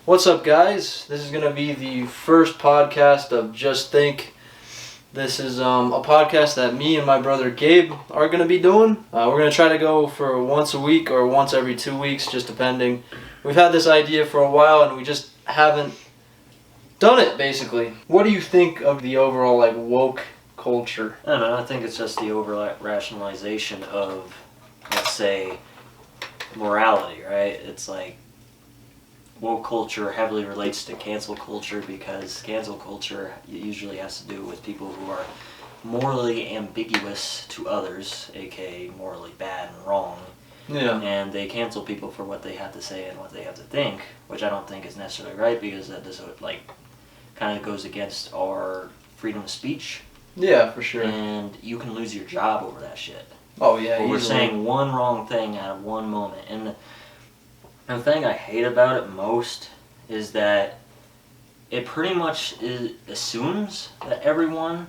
What's up, guys? This is going to be the first podcast of JustThink. This is a podcast that me and my brother Gabe are going to be doing. We're going to try to go for once a week or once every 2 weeks, just depending. We've had this idea for a while and we just haven't done it, basically. What do you think of the overall woke culture? I don't know. I think it's just the over-rationalization of, let's say, morality, right? It's like woke culture heavily relates to cancel culture because cancel culture usually has to do with people who are morally ambiguous to others, aka morally bad and wrong. Yeah. And they cancel people for what they have to say and what they have to think, which I don't think is necessarily right because that just kind of goes against our freedom of speech. Yeah, for sure. And you can lose your job over that shit. Oh yeah. We're saying one wrong thing at one moment. And the thing I hate about it most is that it pretty much assumes that everyone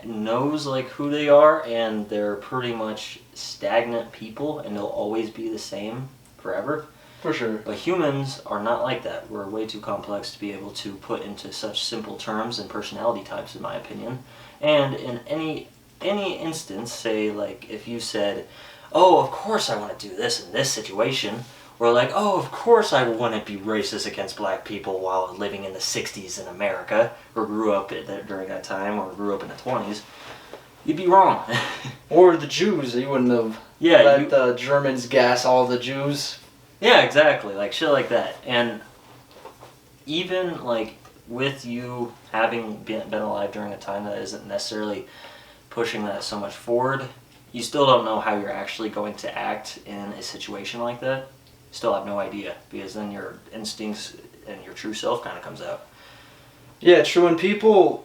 knows who they are and they're pretty much stagnant people and they'll always be the same forever. For sure. But humans are not like that. We're way too complex to be able to put into such simple terms and personality types, in my opinion. And in any instance, say if you said, "Oh, of course I want to do this in this situation," or "Oh, of course I wouldn't be racist against black people while living in the 60s in America," or grew up during that time, or grew up in the 20s, you'd be wrong. Or the Jews, you wouldn't have let the Germans gas all the Jews. Yeah, exactly, shit like that. And even with you having been alive during a time that isn't necessarily pushing that so much forward, you still don't know how you're actually going to act in a situation like that. Still have no idea, because then your instincts and your true self kind of comes out. Yeah, true. And the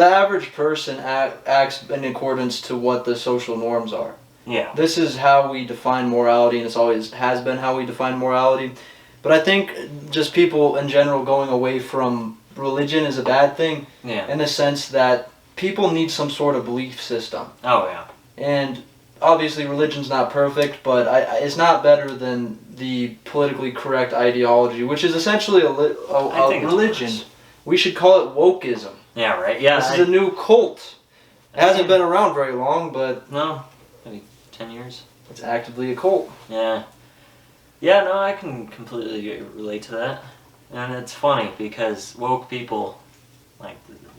average person acts in accordance to what the social norms are. Yeah. This is how we define morality, and it's always has been how we define morality. But I think just people in general going away from religion is a bad thing. Yeah. In the sense that people need some sort of belief system. Oh, yeah. And obviously religion's not perfect, but it's not better than the politically correct ideology, which is essentially a religion. We should call it wokeism. Yeah, right. Yeah. This is a new cult. It hasn't been around very long, but... No, maybe 10 years. It's actively a cult. Yeah. Yeah, no, I can completely relate to that. And it's funny because woke people,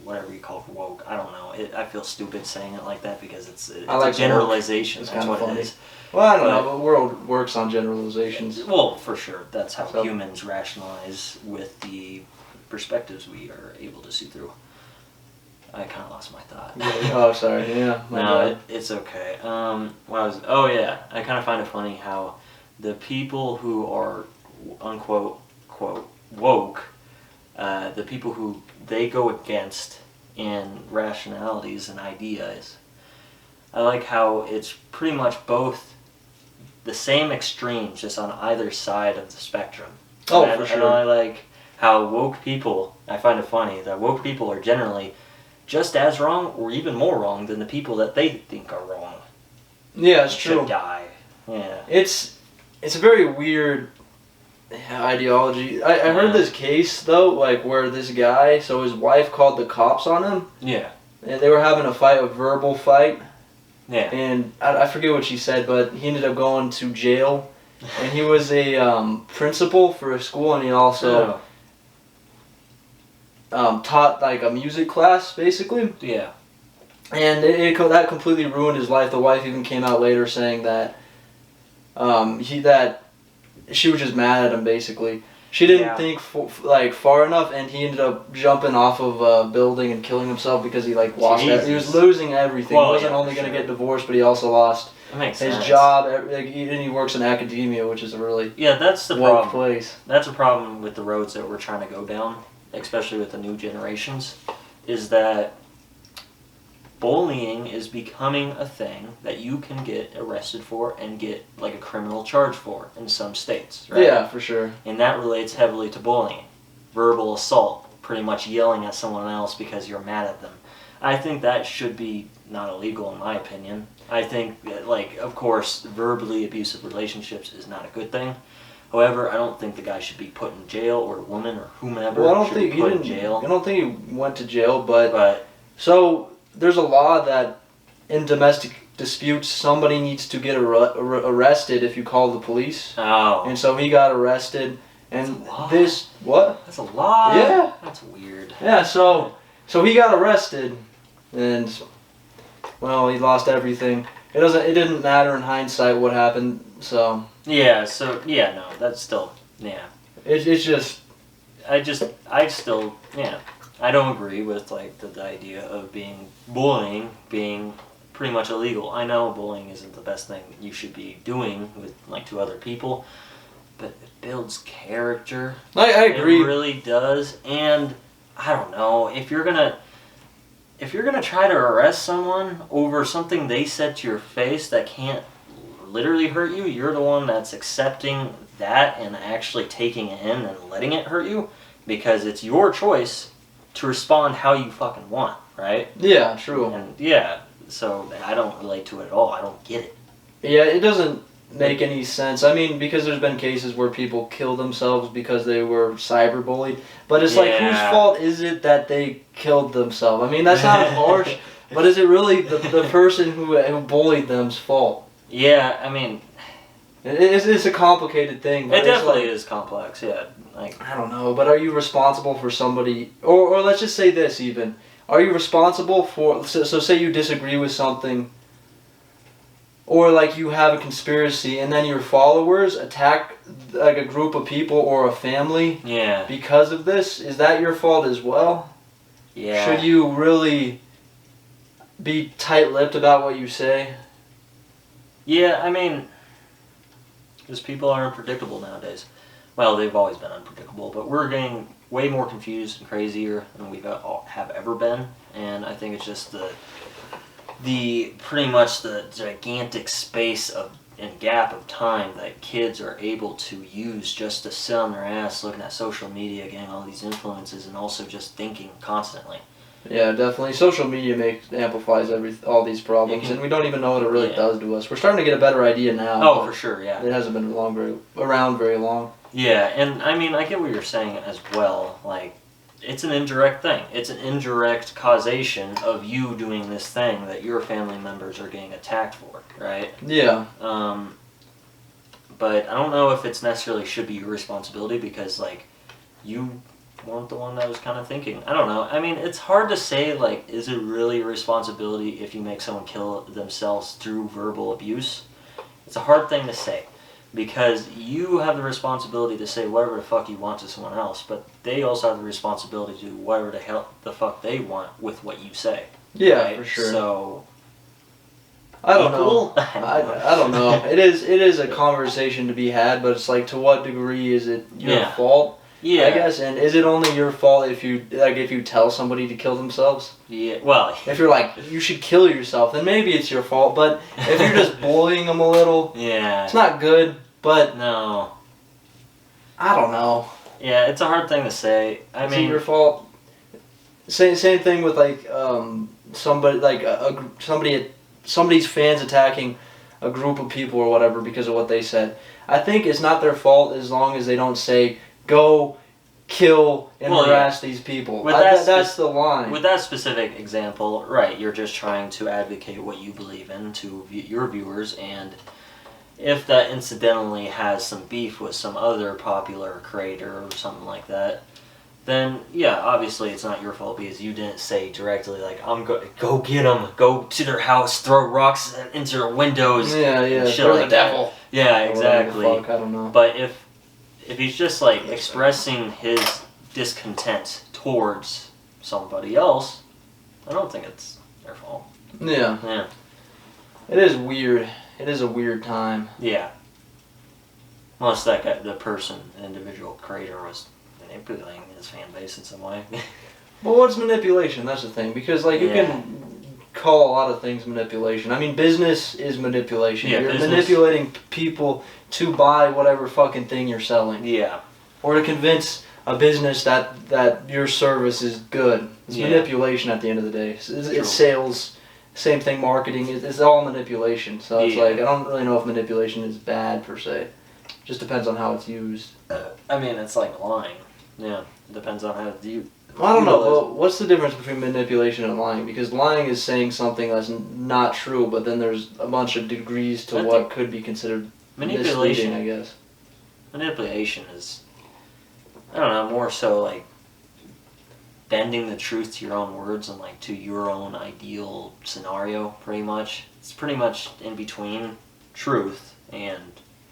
whatever you call it, woke, I don't know. I feel stupid saying it like that because it's a generalization. It's That's kind of what funny. it is. Well, I don't know, but the world works on generalizations. Well, for sure. That's how humans rationalize with the perspectives we are able to see through. I kind of lost my thought. Oh, sorry. Yeah. It's okay. I kind of find it funny how the people who are, unquote, quote, woke, the people who they go against in rationalities and ideas, I like how it's pretty much both the same extremes, just on either side of the spectrum. Oh, for sure. And I like how woke people, I find it funny that woke people are generally just as wrong or even more wrong than the people that they think are wrong. Yeah, it's true. Should die. Yeah. It's a very weird ideology. I heard this case, though, where this guy, so his wife called the cops on him. Yeah. And they were having a verbal fight. Yeah. And I forget what she said, but he ended up going to jail. And he was a principal for a school, and he also taught a music class, basically. Yeah. And that completely ruined his life. The wife even came out later saying that she was just mad at him, basically. She didn't think far enough, and he ended up jumping off of a building and killing himself because he lost it. He was losing everything. Well, he wasn't only going to get divorced, but he also lost his job. And he works in academia, which is a really that's the woke problem. place. That's a problem with the roads that we're trying to go down, especially with the new generations, is that bullying is becoming a thing that you can get arrested for and get a criminal charge for in some states, right? Yeah, for sure. And that relates heavily to bullying. Verbal assault, pretty much yelling at someone else because you're mad at them. I think that should be not illegal in my opinion. I think that, of course, verbally abusive relationships is not a good thing. However, I don't think the guy should be put in jail, or a woman or whomever Well, I don't should think be he put didn't. in jail. I don't think he went to jail, but But so there's a law that in domestic disputes somebody needs to get arrested if you call the police. oh, And so he got arrested, and That's a law. this what? that's a lie. Yeah. That's weird. Yeah, so he got arrested, and well, he lost everything. It didn't matter in hindsight what happened. So Yeah. So yeah, no, that's still yeah. it's just I still yeah. I don't agree with like the idea of bullying being pretty much illegal. I know bullying isn't the best thing you should be doing with like to other people, but it builds character. I agree. It really does. And I don't know, if you're gonna try to arrest someone over something they said to your face that can't literally hurt you, you're the one that's accepting that and actually taking it in and letting it hurt you, because it's your choice to respond how you fucking want, right? Yeah, true. And yeah, so I don't relate to it at all. I don't get it. Yeah, it doesn't make any sense. I mean, because there's been cases where people kill themselves because they were cyberbullied. But it's like, whose fault is it that they killed themselves? I mean, that sounds harsh, but is it really the person who bullied them's fault? Yeah, I mean, It's a complicated thing. it definitely is complex, yeah. Like, I don't know, but are you responsible for somebody, or let's just say this even, are you responsible for, so say you disagree with something, or like you have a conspiracy and then your followers attack like a group of people or a family yeah. because of this, is that your fault as well? Yeah. Should you really be tight-lipped about what you say? Yeah, I mean, because people are unpredictable nowadays. Well, they've always been unpredictable, but we're getting way more confused and crazier than we have ever been. And I think it's just the pretty much the gigantic space and gap of time that kids are able to use just to sit on their ass looking at social media, getting all these influences, and also just thinking constantly. Yeah, definitely. Social media amplifies all these problems, and we don't even know what it really does to us. We're starting to get a better idea now. Oh, for sure, yeah. It hasn't been around very long. Yeah, and I mean, I get what you're saying as well. Like, it's an indirect thing. It's an indirect causation of you doing this thing that your family members are getting attacked for, right? Yeah. But I don't know if it's necessarily should be your responsibility, because, like, you weren't the one that was kind of thinking. I don't know. I mean, it's hard to say, like, is it really your responsibility if you make someone kill themselves through verbal abuse? It's a hard thing to say, because you have the responsibility to say whatever the fuck you want to someone else, but they also have the responsibility to do whatever the fuck they want with what you say. Yeah, right? for sure. So I don't equal? know. I don't know. It is a conversation to be had, but it's like, to what degree is it your fault? Yeah. I guess, and is it only your fault if you tell somebody to kill themselves? Yeah. Well, if you're like, you should kill yourself, then maybe it's your fault. But if you're just bullying them a little, yeah, it's not good. But no, I don't know. Yeah, it's a hard thing to say. I mean, it's your fault. Same thing with like somebody like somebody's fans attacking a group of people or whatever because of what they said. I think it's not their fault as long as they don't say, go kill and harass these people. That's the line. With that specific example, right, you're just trying to advocate what you believe in to your viewers, and if that incidentally has some beef with some other popular creator or something like that, then yeah, obviously it's not your fault because you didn't say directly, like, go get them, go to their house, throw rocks into their windows. Yeah, shit or like the devil. Yeah, exactly. Fuck, I don't know. But if he's just like expressing his discontent towards somebody else, I don't think it's their fault. Yeah. Yeah. It is weird. It is a weird time. Yeah. Unless that guy, the individual creator was manipulating his fan base in some way. Well, what's manipulation? That's the thing. Because, like, you can call a lot of things manipulation. I mean, business is manipulation. Yeah, you're manipulating people to buy whatever fucking thing you're selling. Yeah. Or to convince a business that your service is good. It's manipulation at the end of the day. It's sales. Same thing, marketing. It's all manipulation. So it's like, I don't really know if manipulation is bad per se. Just depends on how it's used. I mean, it's like lying. Yeah, it depends on how it's used. I don't know. Well, what's the difference between manipulation and lying? Because lying is saying something that's not true, but then there's a bunch of degrees to what could be considered manipulation. misleading, I guess. Manipulation is, I don't know, more so like bending the truth to your own words and like to your own ideal scenario, pretty much. It's pretty much in between truth and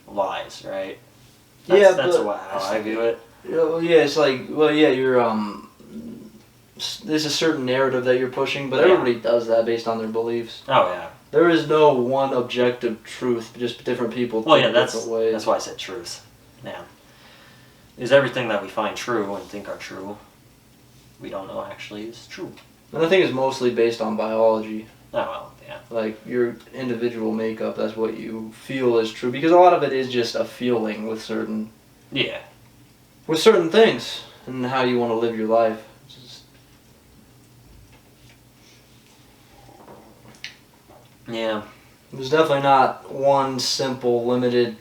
lies, right? That's how I view it. Yeah, it's like, you're there's a certain narrative that you're pushing, but everybody does that based on their beliefs. Oh yeah. There is no one objective truth, just different people think different ways. That's why I said truth. Yeah. Is everything that we find true and think are true, we don't know actually is true. And I think it's mostly based on biology. Oh well, yeah. Like your individual makeup, that's what you feel is true. Because a lot of it is just a feeling with certain things and how you want to live your life. Yeah. There's definitely not one simple, limited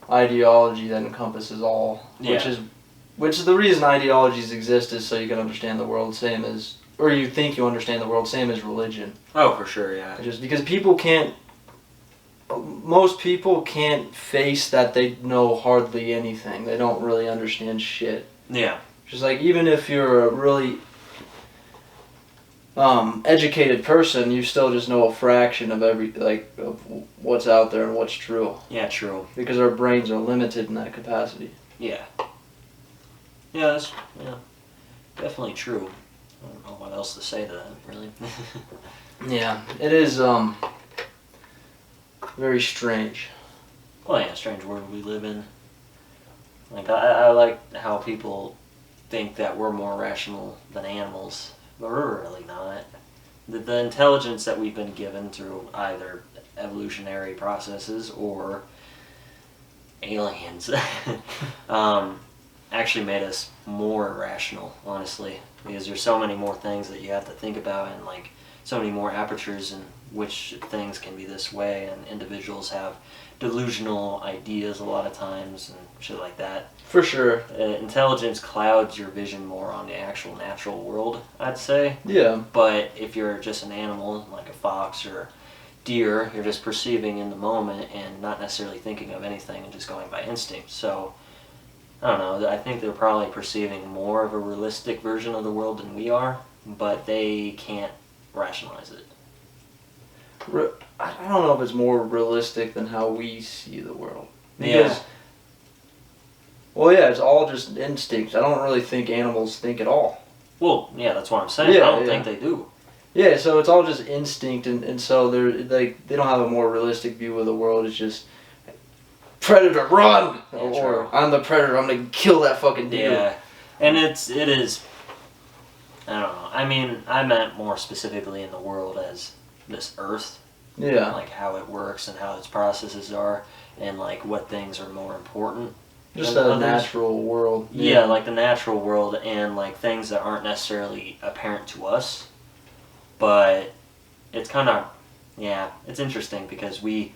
ideology that encompasses all. Yeah. Which is the reason ideologies exist, is so you can understand the world, same as, or you think you understand the world, same as religion. Oh, for sure, yeah. Just because most people can't face that they know hardly anything. They don't really understand shit. Yeah. Just like, even if you're a really educated person, you still just know a fraction of of what's out there and what's true. Yeah, true. Because our brains are limited in that capacity. Yeah. Yeah, that's definitely true. I don't know what else to say to that, really. Yeah, it is very strange. Well, yeah, strange world we live in. Like, I like how people think that we're more rational than animals, but we're really not. The intelligence that we've been given through either evolutionary processes or aliens actually made us more rational, honestly, because there's so many more things that you have to think about, and like so many more apertures in which things can be this way, and individuals have delusional ideas a lot of times and shit like that. For sure. Intelligence clouds your vision more on the actual natural world, I'd say. Yeah. But if you're just an animal, like a fox or deer, you're just perceiving in the moment and not necessarily thinking of anything and just going by instinct. So, I don't know, I think they're probably perceiving more of a realistic version of the world than we are, but they can't rationalize it. I don't know if it's more realistic than how we see the world. Because, well, yeah, it's all just instinct. I don't really think animals think at all. Well, yeah, that's what I'm saying. I don't think they do. Yeah, so it's all just instinct, and so they don't have a more realistic view of the world. It's just, predator, run! Yeah, or I'm the predator, I'm gonna kill that fucking deer. Yeah, and it is, I don't know. I mean, I meant more specifically in the world as this Earth. Yeah. Like how it works and how its processes are, and like what things are more important. Just the natural world. Yeah, like the natural world, and like things that aren't necessarily apparent to us. But it's kind of, it's interesting because we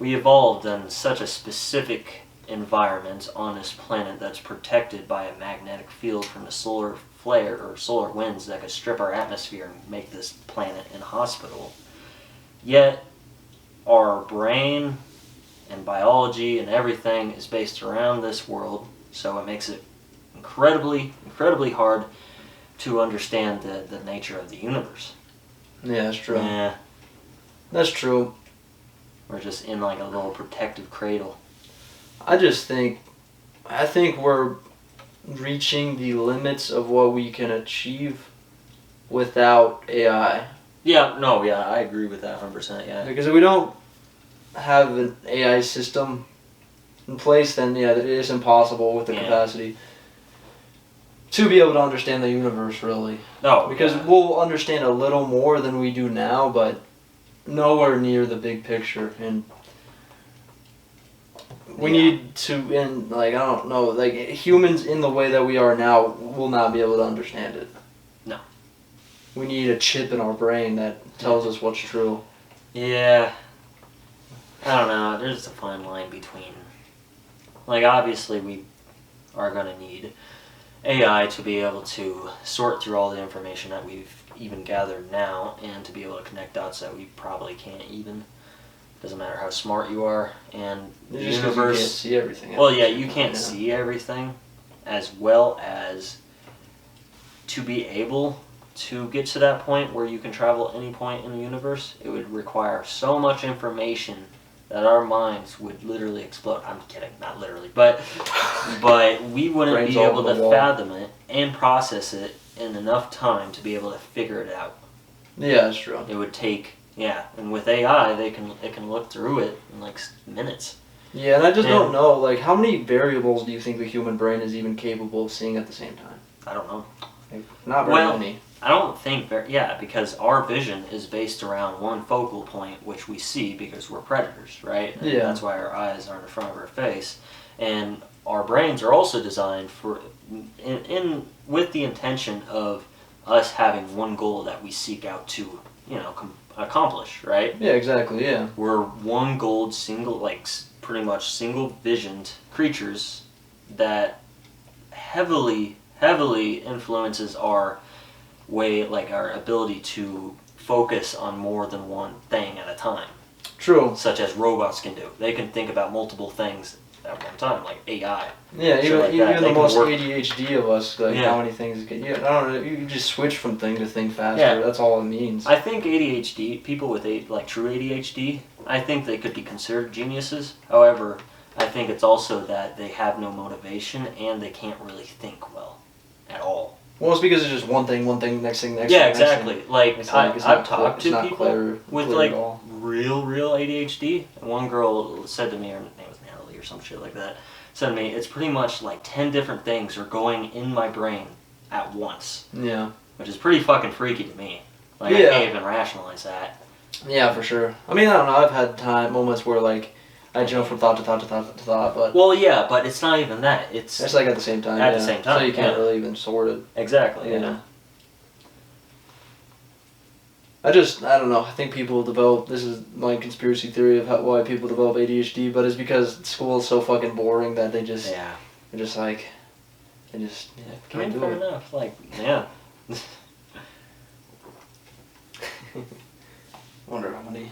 evolved in such a specific environment on this planet that's protected by a magnetic field from the solar flare or solar winds that could strip our atmosphere and make this planet inhospitable. Yet, our brain and biology and everything is based around this world, so it makes it incredibly, incredibly hard to understand the nature of the universe. Yeah, that's true. Yeah. That's true. We're just in like a little protective cradle. I think we're reaching the limits of what we can achieve without AI. I agree with that 100%, yeah. Because if we don't have an AI system in place, then it is impossible with the capacity to be able to understand the universe, really. No. Because we'll understand a little more than we do now, but nowhere near the big picture. And we need to, and like, I don't know, like humans in the way that we are now will not be able to understand it. No. We need a chip in our brain that tells us what's true. Yeah. I don't know. There's a fine line between Like, obviously, we are going to need AI to be able to sort through all the information that we've even gathered now, and to be able to connect dots that we probably can't even. Doesn't matter how smart you are, and the universe. You can't see everything. Well, yeah, you can't see everything, as well as to be able to get to that point where you can travel any point in the universe. It would require so much information that our minds would literally explode. I'm kidding, not literally, but we wouldn't Brains be able to wall. fathom it and process it in enough time to be able to figure it out. Yeah, that's true. It would take, and with AI, it can look through it in like minutes. Yeah, and I just don't know, like, how many variables do you think the human brain is even capable of seeing at the same time? I don't know. Like, not very many. I don't think because our vision is based around one focal point, which we see because we're predators, right? And yeah. That's why our eyes are in front of our face, and our brains are also designed for with the intention of us having one goal that we seek out to, accomplish, right? Yeah, exactly. Yeah. We're one goal, pretty much single visioned creatures that heavily influences our our ability to focus on more than one thing at a time. True. Such as robots can do. They can think about multiple things at one time, like AI. Yeah, even the most ADHD of us, how many things I don't know, you just switch from thing to thing faster. Yeah. That's all it means. I think ADHD, people with true ADHD, I think they could be considered geniuses. However, I think it's also that they have no motivation and they can't really think well at all. Well, it's because it's just one thing, next thing. Yeah, exactly. I've talked to people with real ADHD. One girl said to me, her name was Natalie or some shit like that, said to me, it's pretty much like 10 different things are going in my brain at once. Yeah. Which is pretty fucking freaky to me. I can't even rationalize that. Yeah, for sure. I mean, I don't know. I've had moments where I jump from thought to thought, but... Well, yeah, but it's not even that. It's at the same time. At the same time, so you can't really even sort it. Exactly, yeah. I don't know. I think people develop... This is my conspiracy theory of why people develop ADHD, but it's because school is so fucking boring that they just... Yeah. They're just can't do fair it. enough. Wonder how many...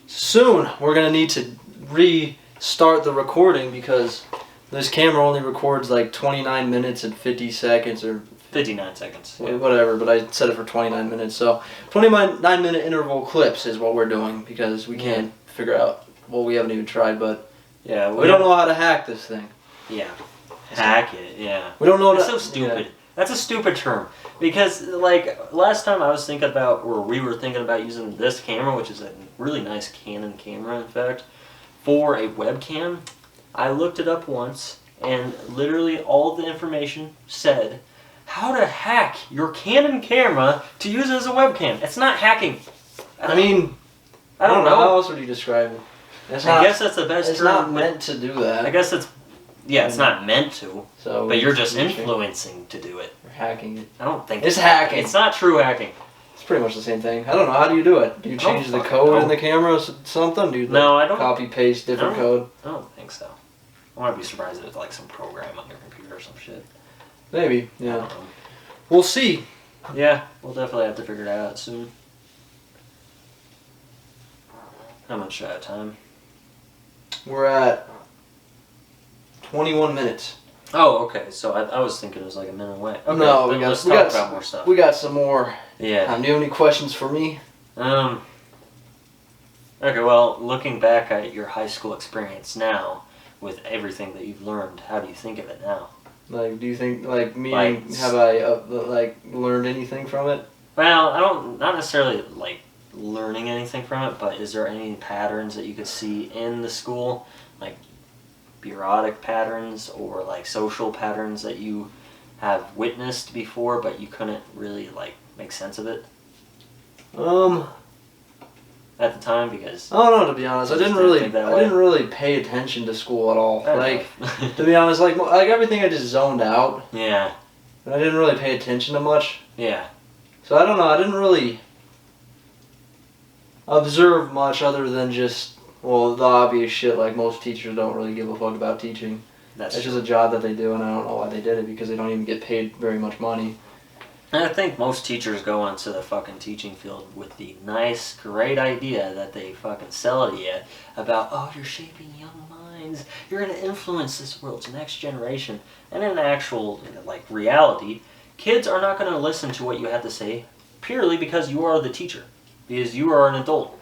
Soon, we're going to need to restart the recording because this camera only records 29 minutes and 50 seconds or 59 seconds. Yeah. Whatever, but I set it for 29 minutes. So 29-minute interval clips is what we're doing because we can't figure out, we haven't even tried, but we don't know how to hack this thing. Yeah. Hack it, yeah. We don't know That's so stupid. Yeah. That's a stupid term. Because, last time I was thinking about, or we were thinking about using this camera, which is a really nice Canon camera, in fact, for a webcam. I looked it up once, and literally all the information said how to hack your Canon camera to use as a webcam. It's not hacking. I mean, I don't know. How else would you describe it? I guess that's the best term. It's not meant to do that. I guess it's... Yeah, it's not meant to, but you're just influencing to do it. You're hacking it. I don't think it's hacking. It's not true hacking. It's pretty much the same thing. I don't know. How do you do it? Do you change the code in the camera or something? Do you I don't. Copy, paste, different code? I don't think so. I wouldn't be surprised if it's some program on your computer or some shit. Maybe, yeah. We'll see. Yeah, we'll definitely have to figure it out soon. How much time? We're at 21 minutes. Oh, okay. So I was thinking it was a minute away. Okay, no, let's talk about more stuff. We got some more. Yeah. Do you have any questions for me? Okay, well, looking back at your high school experience now, with everything that you've learned, how do you think of it now? Do you think, have I, learned anything from it? Well, not necessarily, learning anything from it, but is there any patterns that you could see in the school? Bureaucratic patterns or social patterns that you have witnessed before, but you couldn't really make sense of it? At the time, because I don't know, to be honest. I didn't really pay attention to school at all. To be honest, everything I just zoned out. Yeah. And I didn't really pay attention to much. Yeah. So I don't know. I didn't really observe much other than just the obvious shit. Most teachers don't really give a fuck about teaching. That's It's true. just a job that they do, and I don't know why they did it, because they don't even get paid very much money. And I think most teachers go into the fucking teaching field with the nice, great idea that they fucking sell to you about, oh, you're shaping young minds, you're going to influence this world's next generation. And in actual, like, reality, kids are not going to listen to what you have to say purely because you are the teacher, because you are an adult.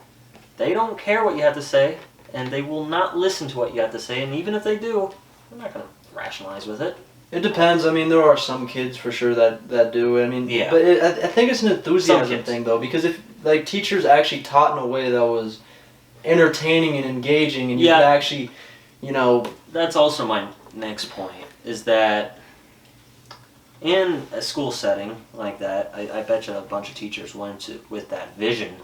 They don't care what you have to say, and they will not listen to what you have to say, and even if they do, they're not going to rationalize with it. It depends. I mean, there are some kids for sure that do. I mean, Yeah. but I think it's an enthusiasm thing, though, because if, like, teachers actually taught in a way that was entertaining and engaging, and you could actually, you know... That's also my next point, is that in a school setting like that, I bet you a bunch of teachers went with that vision.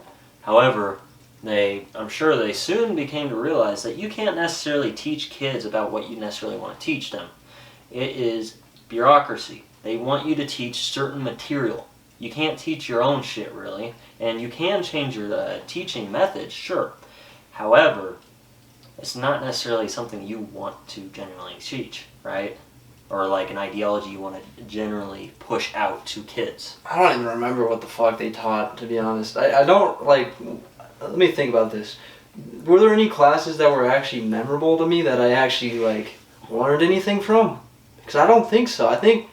However, I'm sure they soon became to realize that you can't necessarily teach kids about what you necessarily want to teach them. It is bureaucracy. They want you to teach certain material. You can't teach your own shit, really. And you can change your teaching methods, sure. However, it's not necessarily something you want to genuinely teach, right? Or like an ideology you want to generally push out to kids. I don't even remember what the fuck they taught, to be honest. I don't, like... Let me think about this. Were there any classes that were actually memorable to me that I actually, like, learned anything from? Because I don't think so. I think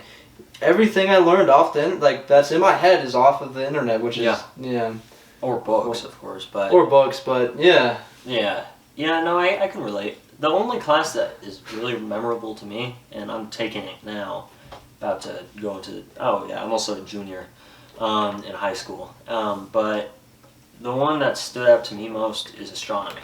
everything I learned off the like that's in my head is off of the internet, which is yeah. Or books, of course, but or books, but yeah. Yeah. No, I can relate. The only class that is really memorable to me, and I'm taking it now, about to go into I'm also a junior in high school. But the one that stood out to me most is astronomy.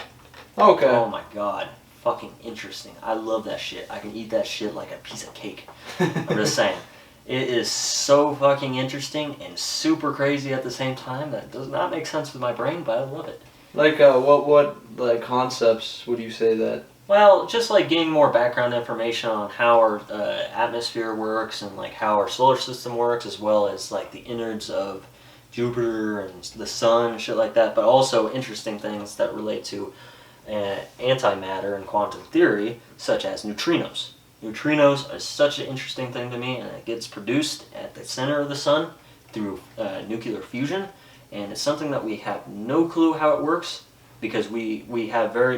Okay. Oh my god. Fucking interesting. I love that shit. I can eat that shit like a piece of cake. I'm just saying. It is so fucking interesting and super crazy at the same time that does not make sense with my brain, but I love it. Like what like concepts would you say that? Well, just like getting more background information on how our atmosphere works and like how our solar system works, as well as like the innards of Jupiter and the sun, shit like that, but also interesting things that relate to antimatter and quantum theory, such as neutrinos. Neutrinos are such an interesting thing to me, and it gets produced at the center of the sun through nuclear fusion, and it's something that we have no clue how it works because we have very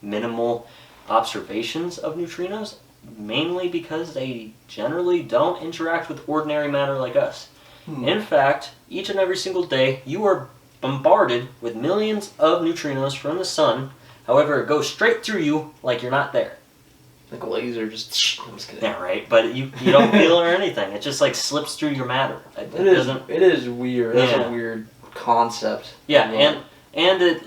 minimal observations of neutrinos, mainly because they generally don't interact with ordinary matter like us. In fact, each and every single day you are bombarded with millions of neutrinos from the sun. However, it goes straight through you like you're not there. Like a laser, just... I'm just kidding. Yeah, right. But you don't feel or anything. It just like slips through your matter. It is weird. That's Yeah. a weird concept. Yeah, and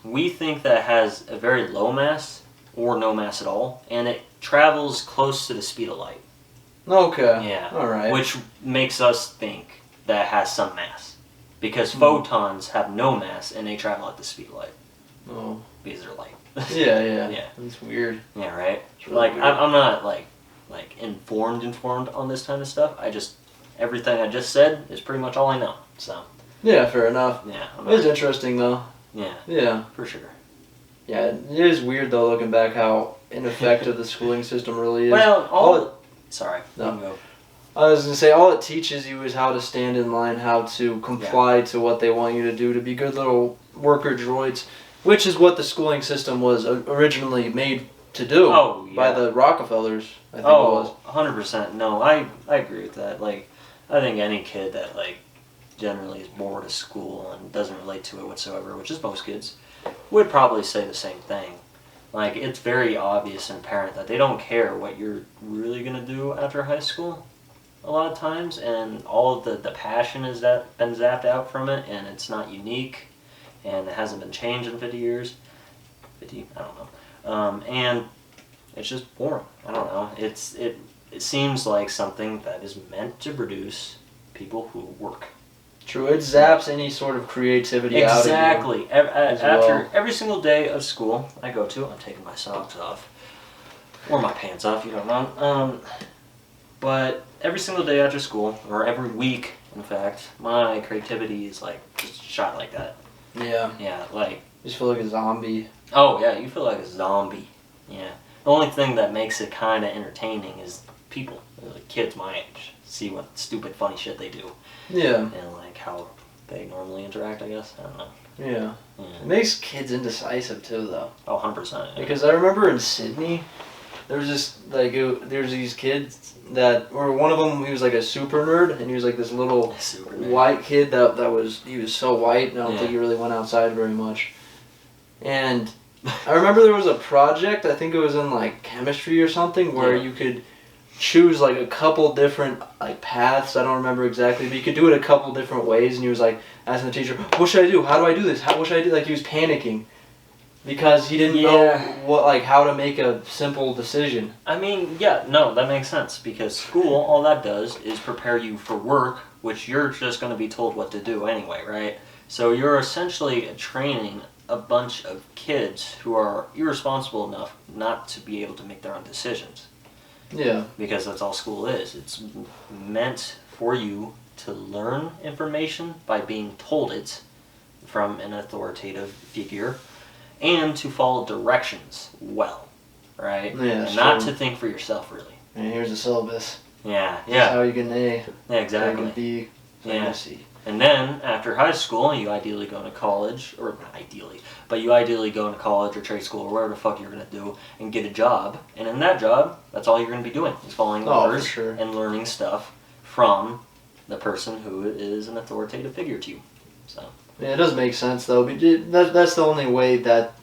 we think that it has a very low mass or no mass at all, and it travels close to the speed of light. Okay. Yeah. All right. Which makes us think that it has some mass. Because photons have no mass and they travel at the speed of light. Oh. Because they're light. Yeah. Yeah. That's weird. Yeah, right? It's really weird. I'm not like informed on this kind of stuff. Everything I just said is pretty much all I know. So. Yeah, fair enough. Yeah. It is interesting though. Yeah. Yeah. For sure. Yeah, it is weird though looking back how ineffective the schooling system really is. Well, sorry. No. You can go. I was going to say, all it teaches you is how to stand in line, how to comply to what they want you to do, to be good little worker droids, which is what the schooling system was originally made to do by the Rockefellers, I think it was. 100%. No, I agree with that. Like, I think any kid that, like, generally is bored of school and doesn't relate to it whatsoever, which is most kids, would probably say the same thing. Like, it's very obvious and apparent that they don't care what you're really going to do after high school a lot of times, and all of the passion has been zapped out from it, and it's not unique, and it hasn't been changed in 50 years. 50? I don't know. And it's just boring. I don't know. It seems like something that is meant to produce people who work. True, it zaps any sort of creativity out of you. Exactly. After every single day of school I go to, I'm taking my socks off. Or my pants off, you don't know. But every single day after school, or every week, in fact, my creativity is like just shot like that. Yeah. Yeah, like... You just feel like a zombie. Oh, yeah, you feel like a zombie. Yeah. The only thing that makes it kind of entertaining is people, like kids my age, see what stupid, funny shit they do. Yeah. And like how they normally interact, I guess. I don't know. Yeah. It makes kids indecisive too, though. Oh, 100%. Yeah. Because I remember in Sydney, there was this there's these kids that, or one of them, he was like a super nerd, and he was like this little white kid he was so white, and I don't think he really went outside very much. And I remember there was a project, I think it was in like chemistry or something, where you could choose like a couple different like paths. I don't remember exactly, but you could do it a couple different ways. And he was like asking the teacher, "What should I do? How do I do this? What should I do?" Like he was panicking because he didn't know how to make a simple decision. I mean, no, that makes sense, because school, all that does is prepare you for work, which you're just going to be told what to do anyway, right? So you're essentially training a bunch of kids who are irresponsible enough not to be able to make their own decisions. Yeah. Because that's all school is. It's meant for you to learn information by being told it from an authoritative figure, and to follow directions well, right? Yeah, and not to think for yourself, really. And here's the syllabus. Yeah. This is how you get an A. Yeah, exactly. Get a B. Yeah. A C. And then, after high school, you ideally go into college, or not ideally, but you ideally go into college or trade school or whatever the fuck you're going to do and get a job. And in that job, that's all you're going to be doing, is following orders and learning stuff from the person who is an authoritative figure to you. So. Yeah, it does make sense, though. But that's the only way that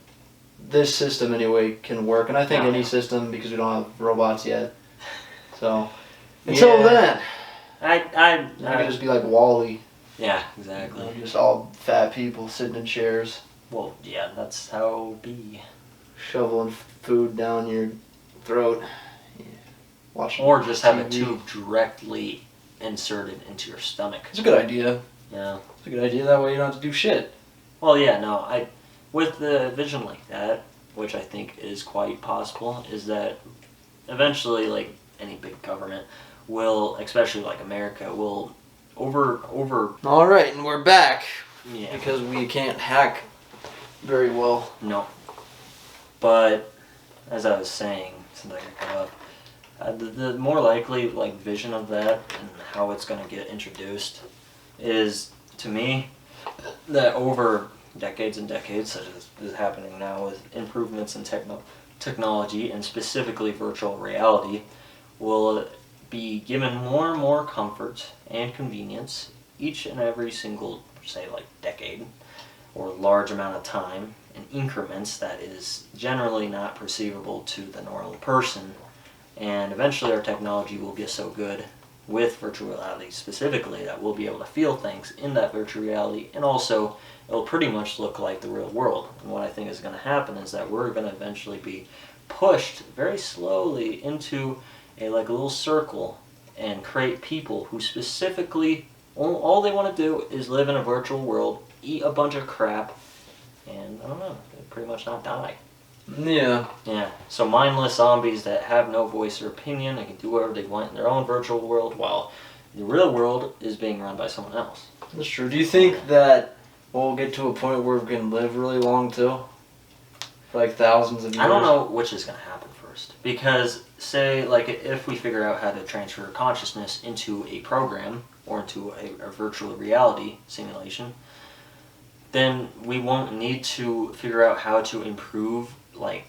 this system, anyway, can work. And I think any system, because we don't have robots yet. So, until then, I could just be like Wall-E. Yeah, exactly. You know, just all fat people sitting in chairs. Well, yeah, that's how it be. Shoveling food down your throat. Yeah. Watching or just have TV. a tube directly inserted into your stomach. It's a good idea. Yeah. It's a good idea. That way you don't have to do shit. Well, yeah, no. With the vision like that, which I think is quite possible, is that eventually, like any big government, will, especially like America, will over. All right, and we're back. Yeah. Because we can't hack very well. No. But as I was saying, since I got up, the more likely like vision of that and how it's going to get introduced is, to me, that over decades and decades, such as is happening now with improvements in technology and specifically virtual reality, will be given more and more comfort and convenience each and every single, say, like decade or large amount of time in increments that is generally not perceivable to the normal person. And eventually our technology will get so good with virtual reality specifically that we'll be able to feel things in that virtual reality, and also it'll pretty much look like the real world. And what I think is going to happen is that we're going to eventually be pushed very slowly into a little circle and create people who specifically all they want to do is live in a virtual world, eat a bunch of crap, and I don't know, pretty much not die. Yeah. Yeah. So mindless zombies that have no voice or opinion and can do whatever they want in their own virtual world, while the real world is being run by someone else. That's true. Do you think that we'll get to a point where we can live really long too? For like thousands of years? I don't know which is going to happen first. Because, say, like, if we figure out how to transfer consciousness into a program or into a virtual reality simulation, then we won't need to figure out how to improve like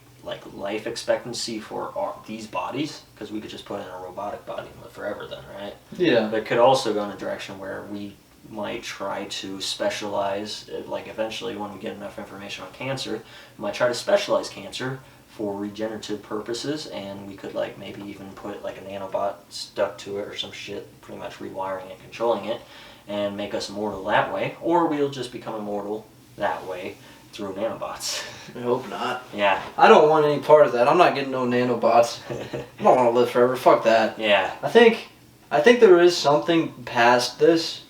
life expectancy for these bodies, because we could just put in a robotic body and live forever then, right? Yeah. But it could also go in a direction where we might try to specialize, like eventually when we get enough information on cancer, we might try to specialize cancer for regenerative purposes, and we could like maybe even put like a nanobot stuck to it or some shit, pretty much rewiring it, controlling it, and make us immortal that way, or we'll just become immortal that way through nanobots. I hope not. Yeah. I don't want any part of that. I'm not getting no nanobots. I don't want to live forever. Fuck that. Yeah. I think there is something past this,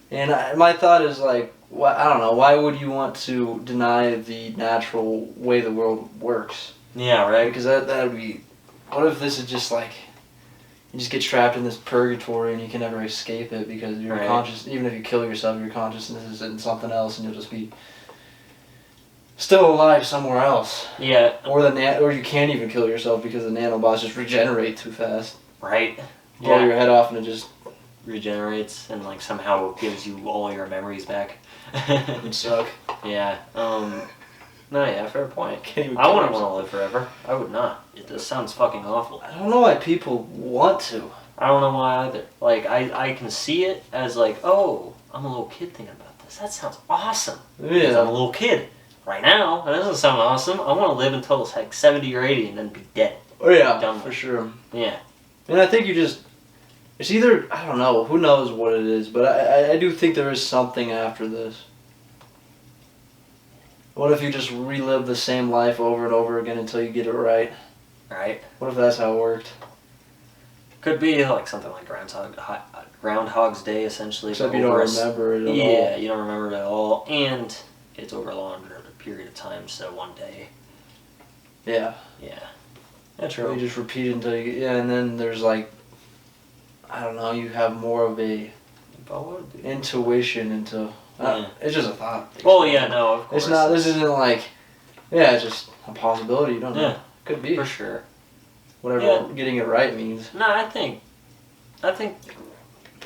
and my thought is like, I don't know. Why would you want to deny the natural way the world works? Yeah, right. Because that would be. What if this is just like, you just get trapped in this purgatory and you can never escape it because you're conscious. Even if you kill yourself, your consciousness is in something else, and you'll just be still alive somewhere else. Yeah. Or you can't even kill yourself because the nanobots just regenerate too fast. Right. Blow your head off and it just regenerates and like somehow gives you all your memories back. would suck. Yeah. No, yeah, fair point. I wouldn't want to live forever. I would not. It just sounds fucking awful. I don't know why people want to. I don't know why either. Like, I can see it as like, oh, I'm a little kid thinking about this. That sounds awesome. Because I'm a little kid. Right now, that doesn't sound awesome. I want to live until it's like 70 or 80 and then be dead. Oh yeah, done for sure. Yeah. And I think it's either, I don't know, who knows what it is, but I do think there is something after this. What if you just relive the same life over and over again until you get it right? Right. What if that's how it worked? Could be like something like Groundhog's Day, essentially. Except you don't remember it at all. Yeah, you don't remember it at all, and it's over a longer period of time, so one day. Yeah. Yeah. That's true. You just repeat it until you, and then there's like, I don't know, you have more of a intuition into, it's just a thought. Oh yeah, no, of course. It's not, this isn't like, it's just a possibility, you don't know. Could be. For sure. Whatever getting it right means. No, I think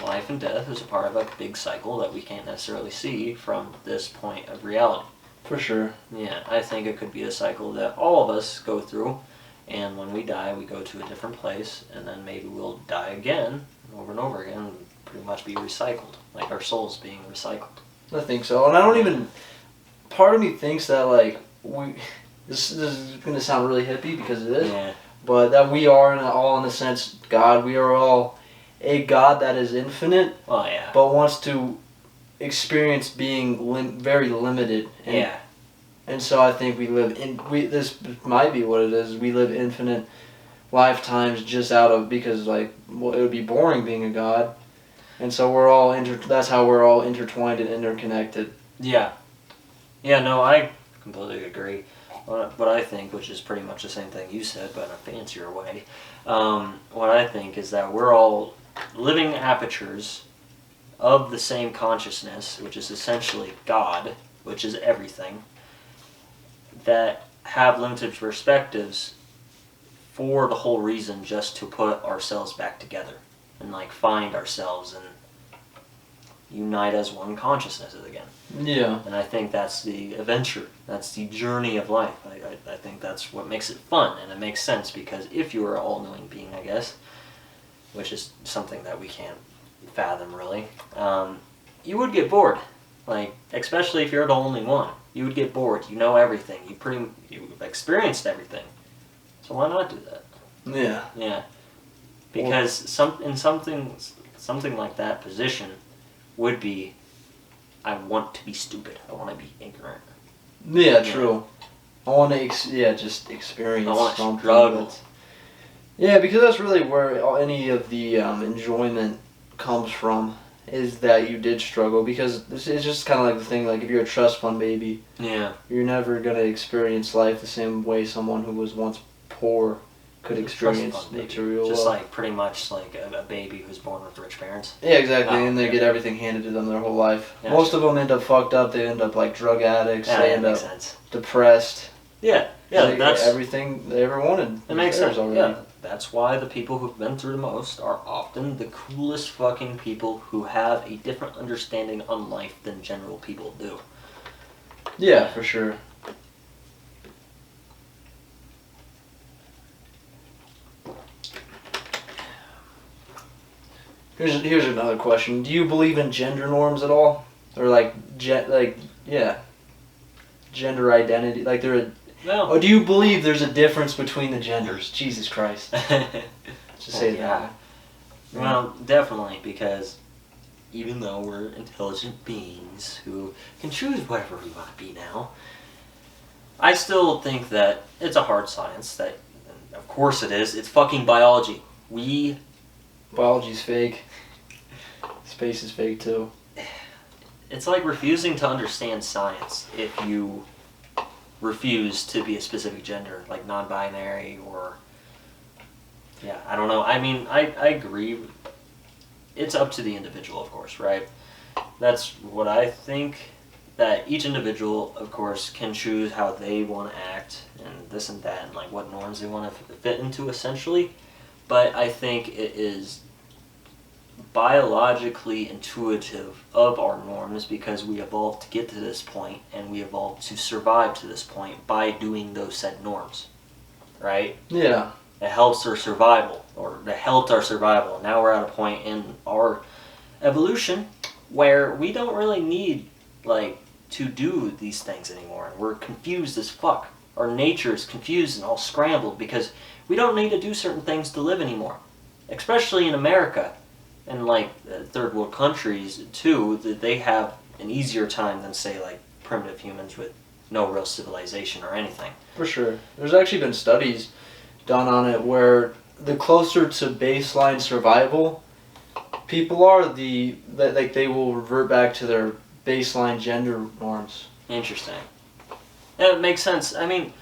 life and death is a part of a big cycle that we can't necessarily see from this point of reality. For sure. Yeah, I think it could be a cycle that all of us go through, and when we die, we go to a different place, and then maybe we'll die again, over and over again, and pretty much be recycled, like our souls being recycled. I think so, and I don't even, part of me thinks that like, this is going to sound really hippie because it is, but that we are all in a sense God, we are all a God that is infinite, but wants to experience being very limited. And so I think this might be what it is. We live infinite lifetimes just out of, because like, well, it would be boring being a God. And so we're all that's how we're all intertwined and interconnected. Yeah. Yeah, no, I completely agree. What I think, which is pretty much the same thing you said, but in a fancier way, what I think is that we're all living apertures of the same consciousness, which is essentially God, which is everything, that have limited perspectives for the whole reason just to put ourselves back together and like find ourselves and unite as one consciousness again. Yeah. And I think that's the adventure. That's the journey of life. I think that's what makes it fun, and it makes sense because if you were an all-knowing being, I guess, which is something that we can't fathom really, you would get bored. Like, especially if you're the only one. You would get bored. You know everything. You've experienced everything. So why not do that? Yeah. Yeah. Because something like that position would be, I want to be stupid. I want to be ignorant. Yeah, true. I want to, just experience something. I want to struggle. Yeah, because that's really where any of the enjoyment comes from, is that you did struggle. Because it's just kind of like the thing, like if you're a trust fund baby, you're never going to experience life the same way someone who was once poor could experience material. Just like pretty much like a baby who's born with rich parents. Yeah, exactly, and they get everything handed to them their whole life. Yeah, most of them end up fucked up. They end up like drug addicts. They end up depressed. Yeah, that's everything they ever wanted. It makes sense. Already. Yeah, that's why the people who've been through the most are often the coolest fucking people who have a different understanding on life than general people do. Yeah, for sure. Here's another question. Do you believe in gender norms at all? Or gender identity? Like no. Or do you believe there's a difference between the genders? Jesus Christ. Just say that. Well, definitely, because even though we're intelligent beings who can choose whatever we want to be now, I still think that it's a hard science. That, of course it is. It's fucking biology. Biology's fake. Space is fake too. It's like refusing to understand science if you refuse to be a specific gender, like non-binary or... Yeah, I don't know. I mean, I agree. It's up to the individual, of course, right? That's what I think that each individual, of course, can choose how they want to act and this and that and like what norms they want to fit into essentially. But I think it is biologically intuitive of our norms because we evolved to get to this point and we evolved to survive to this point by doing those said norms. Right? Yeah. It helps our survival, or it helped our survival. Now we're at a point in our evolution where we don't really need, like, to do these things anymore. And we're confused as fuck. Our nature is confused and all scrambled because we don't need to do certain things to live anymore. Especially in America and, like, third world countries, too, that they have an easier time than, say, like, primitive humans with no real civilization or anything. For sure. There's actually been studies done on it where the closer to baseline survival people are, they will revert back to their baseline gender norms. Interesting. Yeah, it makes sense. I mean,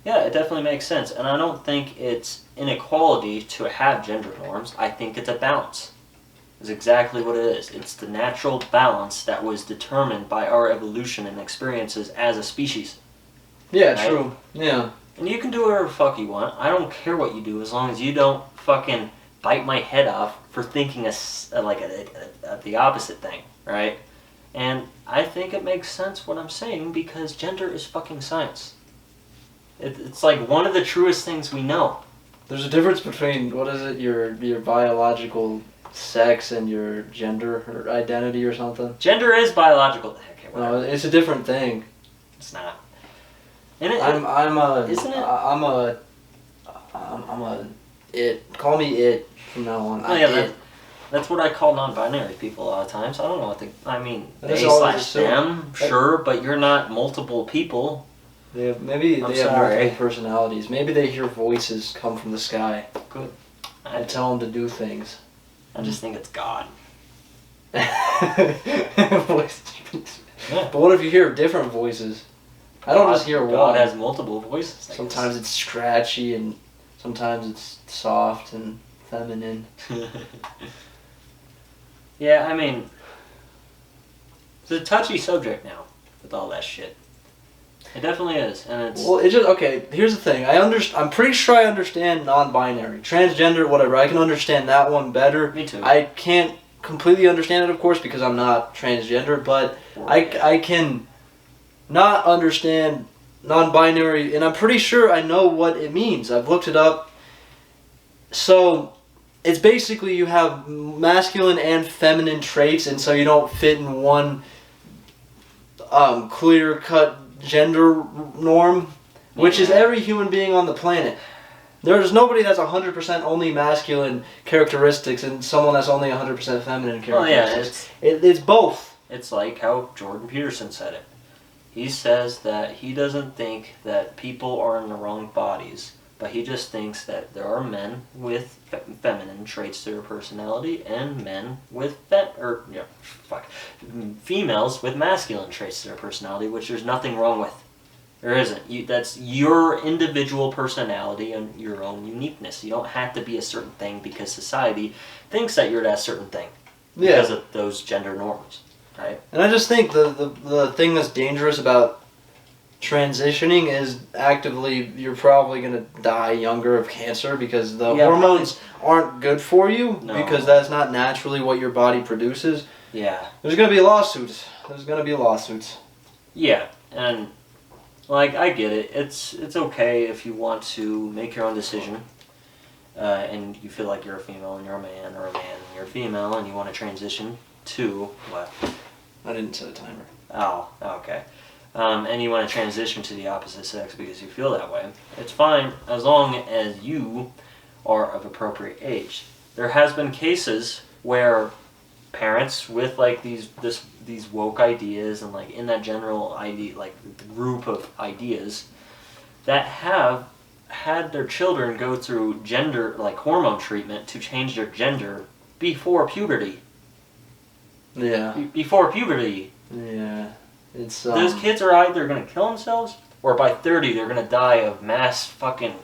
yeah, it definitely makes sense. And I don't think it's inequality to have gender norms. I think it's a balance. Is exactly what it is. It's the natural balance that was determined by our evolution and experiences as a species. Yeah, right? True. Yeah. And you can do whatever the fuck you want. I don't care what you do as long as you don't fucking bite my head off for thinking the opposite thing, right? And I think it makes sense what I'm saying because gender is fucking science. It's like one of the truest things we know. There's a difference between, what is it, your biological sex and your gender or identity or something. Gender is biological. Okay, no, it's a different thing. It's not. I'm a it. Call me it from now on. Oh yeah, that's what I call non-binary people a lot of times. I don't know what I mean. They/them, sure, but you're not multiple people. They have multiple personalities. Maybe they hear voices come from the sky. Good. I tell them to do things. I just think it's God. Voices. Yeah. But what if you hear different voices? I don't just hear one. God has multiple voices. Sometimes it's scratchy and sometimes it's soft and feminine. Yeah, I mean, it's a touchy subject now with all that shit. It definitely is, and it's... Well, it's just, okay, here's the thing. I'm pretty sure I understand non-binary. Transgender, whatever, I can understand that one better. Me too. I can't completely understand it, of course, because I'm not transgender, but I can not understand non-binary, and I'm pretty sure I know what it means. I've looked it up. So, it's basically you have masculine and feminine traits, and so you don't fit in one clear-cut gender norm, which is every human being on the planet. There's nobody that's 100% only masculine characteristics and someone that's only 100% feminine characteristics. Oh yeah, it's both. It's like how Jordan Peterson said it. He says that he doesn't think that people are in the wrong bodies, but he just thinks that there are men with feminine traits to their personality and men with females with masculine traits to their personality, which there's nothing wrong with. There isn't. That's your individual personality and your own uniqueness. You don't have to be a certain thing because society thinks that you're that certain thing because of those gender norms, right? And I just think the thing that's dangerous about transitioning is actively you're probably going to die younger of cancer because the hormones aren't good for you because that's not naturally what your body produces. Yeah. There's going to be lawsuits. Yeah, and like I get it. It's okay if you want to make your own decision and you feel like you're a female and you're a man, or a man and you're a female and you want to transition to what? I didn't set a timer. Oh, okay. And you want to transition to the opposite sex because you feel that way. It's fine as long as you are of appropriate age. There has been cases where parents with like these woke ideas and like in that general idea, like group of ideas, that have had their children go through gender, like hormone treatment to change their gender before puberty. Yeah. Before puberty. Yeah. It's those kids are either going to kill themselves or by 30 they're going to die of mass fucking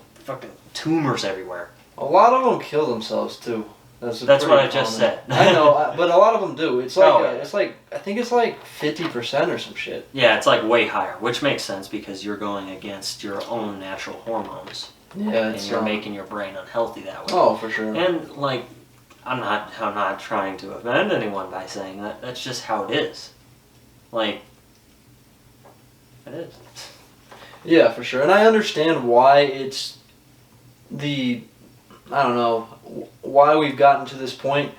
tumors everywhere. A lot of them kill themselves too. That's what I just said. I know, but a lot of them do. It's like Oh, it's like I think it's like 50% or some shit. Yeah, it's like way higher, which makes sense because you're going against your own natural hormones. Yeah, and you're making your brain unhealthy that way. Oh, for sure. And like, I'm not trying to offend anyone by saying that. That's just how it is. Like, it is. Yeah, for sure. And I understand why it's I don't know, why we've gotten to this point,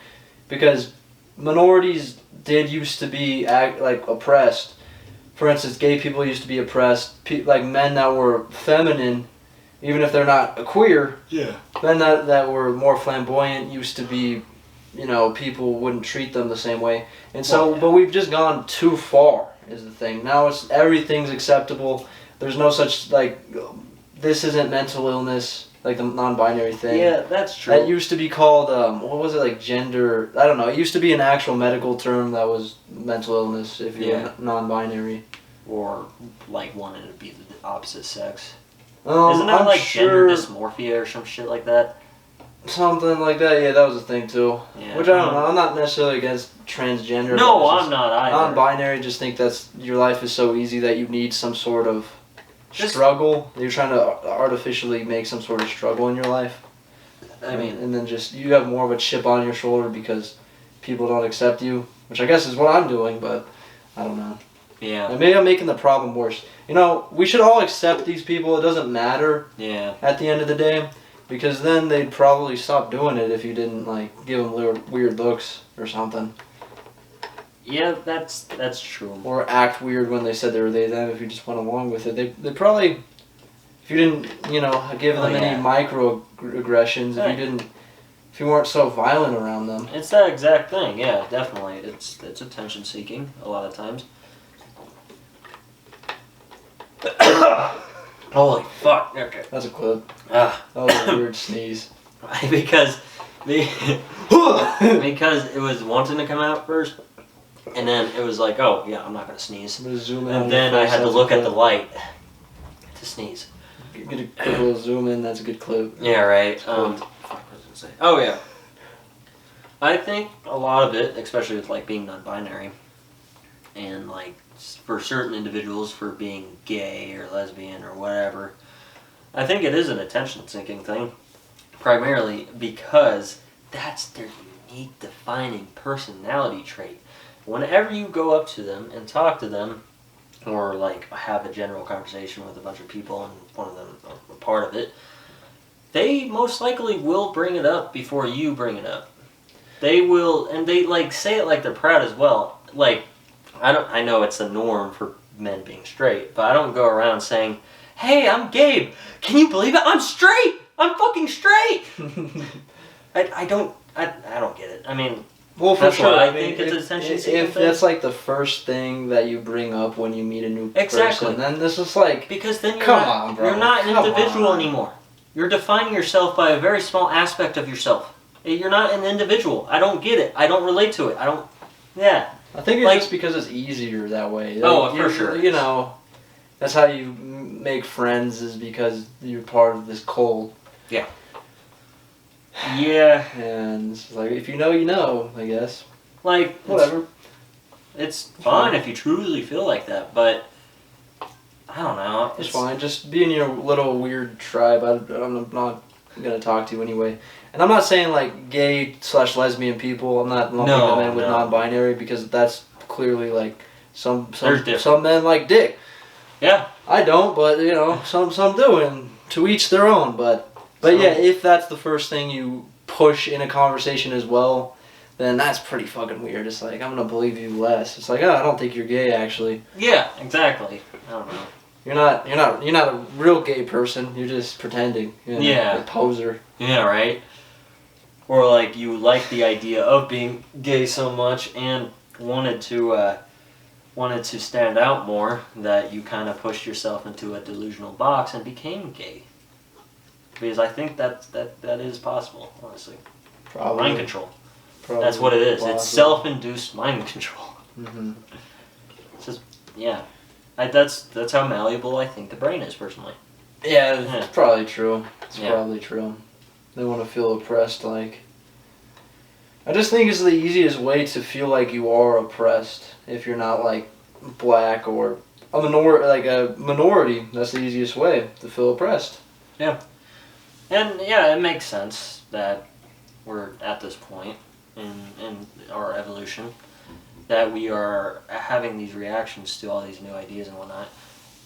because minorities did used to be like oppressed. For instance, gay people used to be oppressed. Like men that were feminine, even if they're not queer, men that were more flamboyant used to be, people wouldn't treat them the same way. And so, but we've just gone too far is the thing. Now everything's acceptable. There's no such, like, this isn't mental illness, like the non-binary thing. Yeah, that's true. That used to be called, what was it, like gender, I don't know. It used to be an actual medical term that was mental illness if you're non-binary. Or, like, wanted to be the opposite sex. Isn't that like gender dysmorphia or some shit like that? Something like that, yeah, that was a thing too. Yeah. Which I don't know, I'm not necessarily against transgender. No, I'm not either. Non-binary, just think your life is so easy that you need some sort of struggle. You're trying to artificially make some sort of struggle in your life. I mean, and then just you have more of a chip on your shoulder because people don't accept you, which I guess is what I'm doing, but I don't know. Yeah. And maybe I'm making the problem worse. We should all accept these people. It doesn't matter. Yeah. At the end of the day, because then they'd probably stop doing it if you didn't like give them weird looks or something. Yeah, that's true. Or act weird when they said they were they them. If you just went along with it, they probably, if you didn't give them any microaggressions, if you weren't so violent around them. It's that exact thing. Yeah, definitely. It's attention seeking a lot of times. Holy fuck! Okay. That's a clip. That was a weird sneeze. because it was wanting to come out first, and then it was like, oh yeah, I'm not gonna sneeze. I'm gonna zoom in. And then I had to look at the light to sneeze. Get a quick little zoom in. That's a good clip. Yeah, right. What was I gonna say? Oh yeah. I think a lot of it, especially with like being non-binary, and like for certain individuals for being gay or lesbian or whatever, I think it is an attention-seeking thing, primarily because that's their unique defining personality trait. Whenever you go up to them and talk to them, or like have a general conversation with a bunch of people and one of them a part of it, they most likely will bring it up before you bring it up. They will, and they like say it like they're proud as well. Like, I know it's a norm for men being straight, but I don't go around saying, "Hey, I'm Gabe. Can you believe it? I'm straight. I'm fucking straight." I don't get it. I mean, well, for sure. I think it's attention seeking. If that's like the first thing that you bring up when you meet a new person, then this is like, because then you're not an individual anymore. You're defining yourself by a very small aspect of yourself. You're not an individual. I don't get it. I don't relate to it. Yeah. I think it's just because it's easier that way. For sure. That's how you make friends, is because you're part of this cult. Yeah. Yeah. And it's like, if you know, you know, I guess. Like, whatever. It's fine if you truly feel like that, but I don't know. It's fine. Just be in your little weird tribe. I'm not going to talk to you anyway. And I'm not saying like gay/lesbian people. I'm not lumping them in with non-binary, because that's clearly like some men like dick. Yeah. I don't, but some do, and to each their own. But yeah, if that's the first thing you push in a conversation as well, then that's pretty fucking weird. It's like, I'm gonna believe you less. It's like, I don't think you're gay actually. Yeah, exactly. I don't know. You're not a real gay person. You're just pretending. Yeah. A poser. Yeah, right. Or like you like the idea of being gay so much and wanted to stand out more that you kind of pushed yourself into a delusional box and became gay. Because I think that is possible, honestly. Probably. Mind control. That's what it is. Possible. It's self-induced mind control. Mm-hmm. It's just, yeah. That's how malleable I think the brain is, personally. Yeah, it's probably true. It's probably true. They want to feel oppressed, like. I just think it's the easiest way to feel like you are oppressed if you're not like black or a minority. That's the easiest way to feel oppressed. Yeah. And yeah, it makes sense that we're at this point in our evolution that we are having these reactions to all these new ideas and whatnot.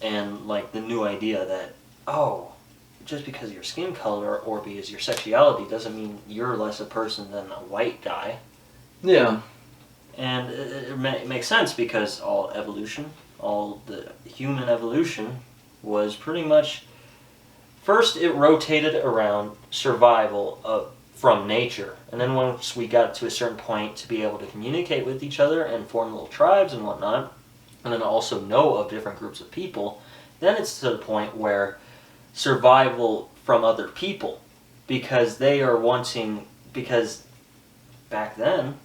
And like the new idea that, oh, just because of your skin color or because your sexuality doesn't mean you're less a person than a white guy. Yeah. And it makes sense because all evolution, all the human evolution was pretty much, first it rotated around survival from nature. And then once we got to a certain point to be able to communicate with each other and form little tribes and whatnot, and then also know of different groups of people, then it's to the point where survival from other people, because they are wanting, because back then,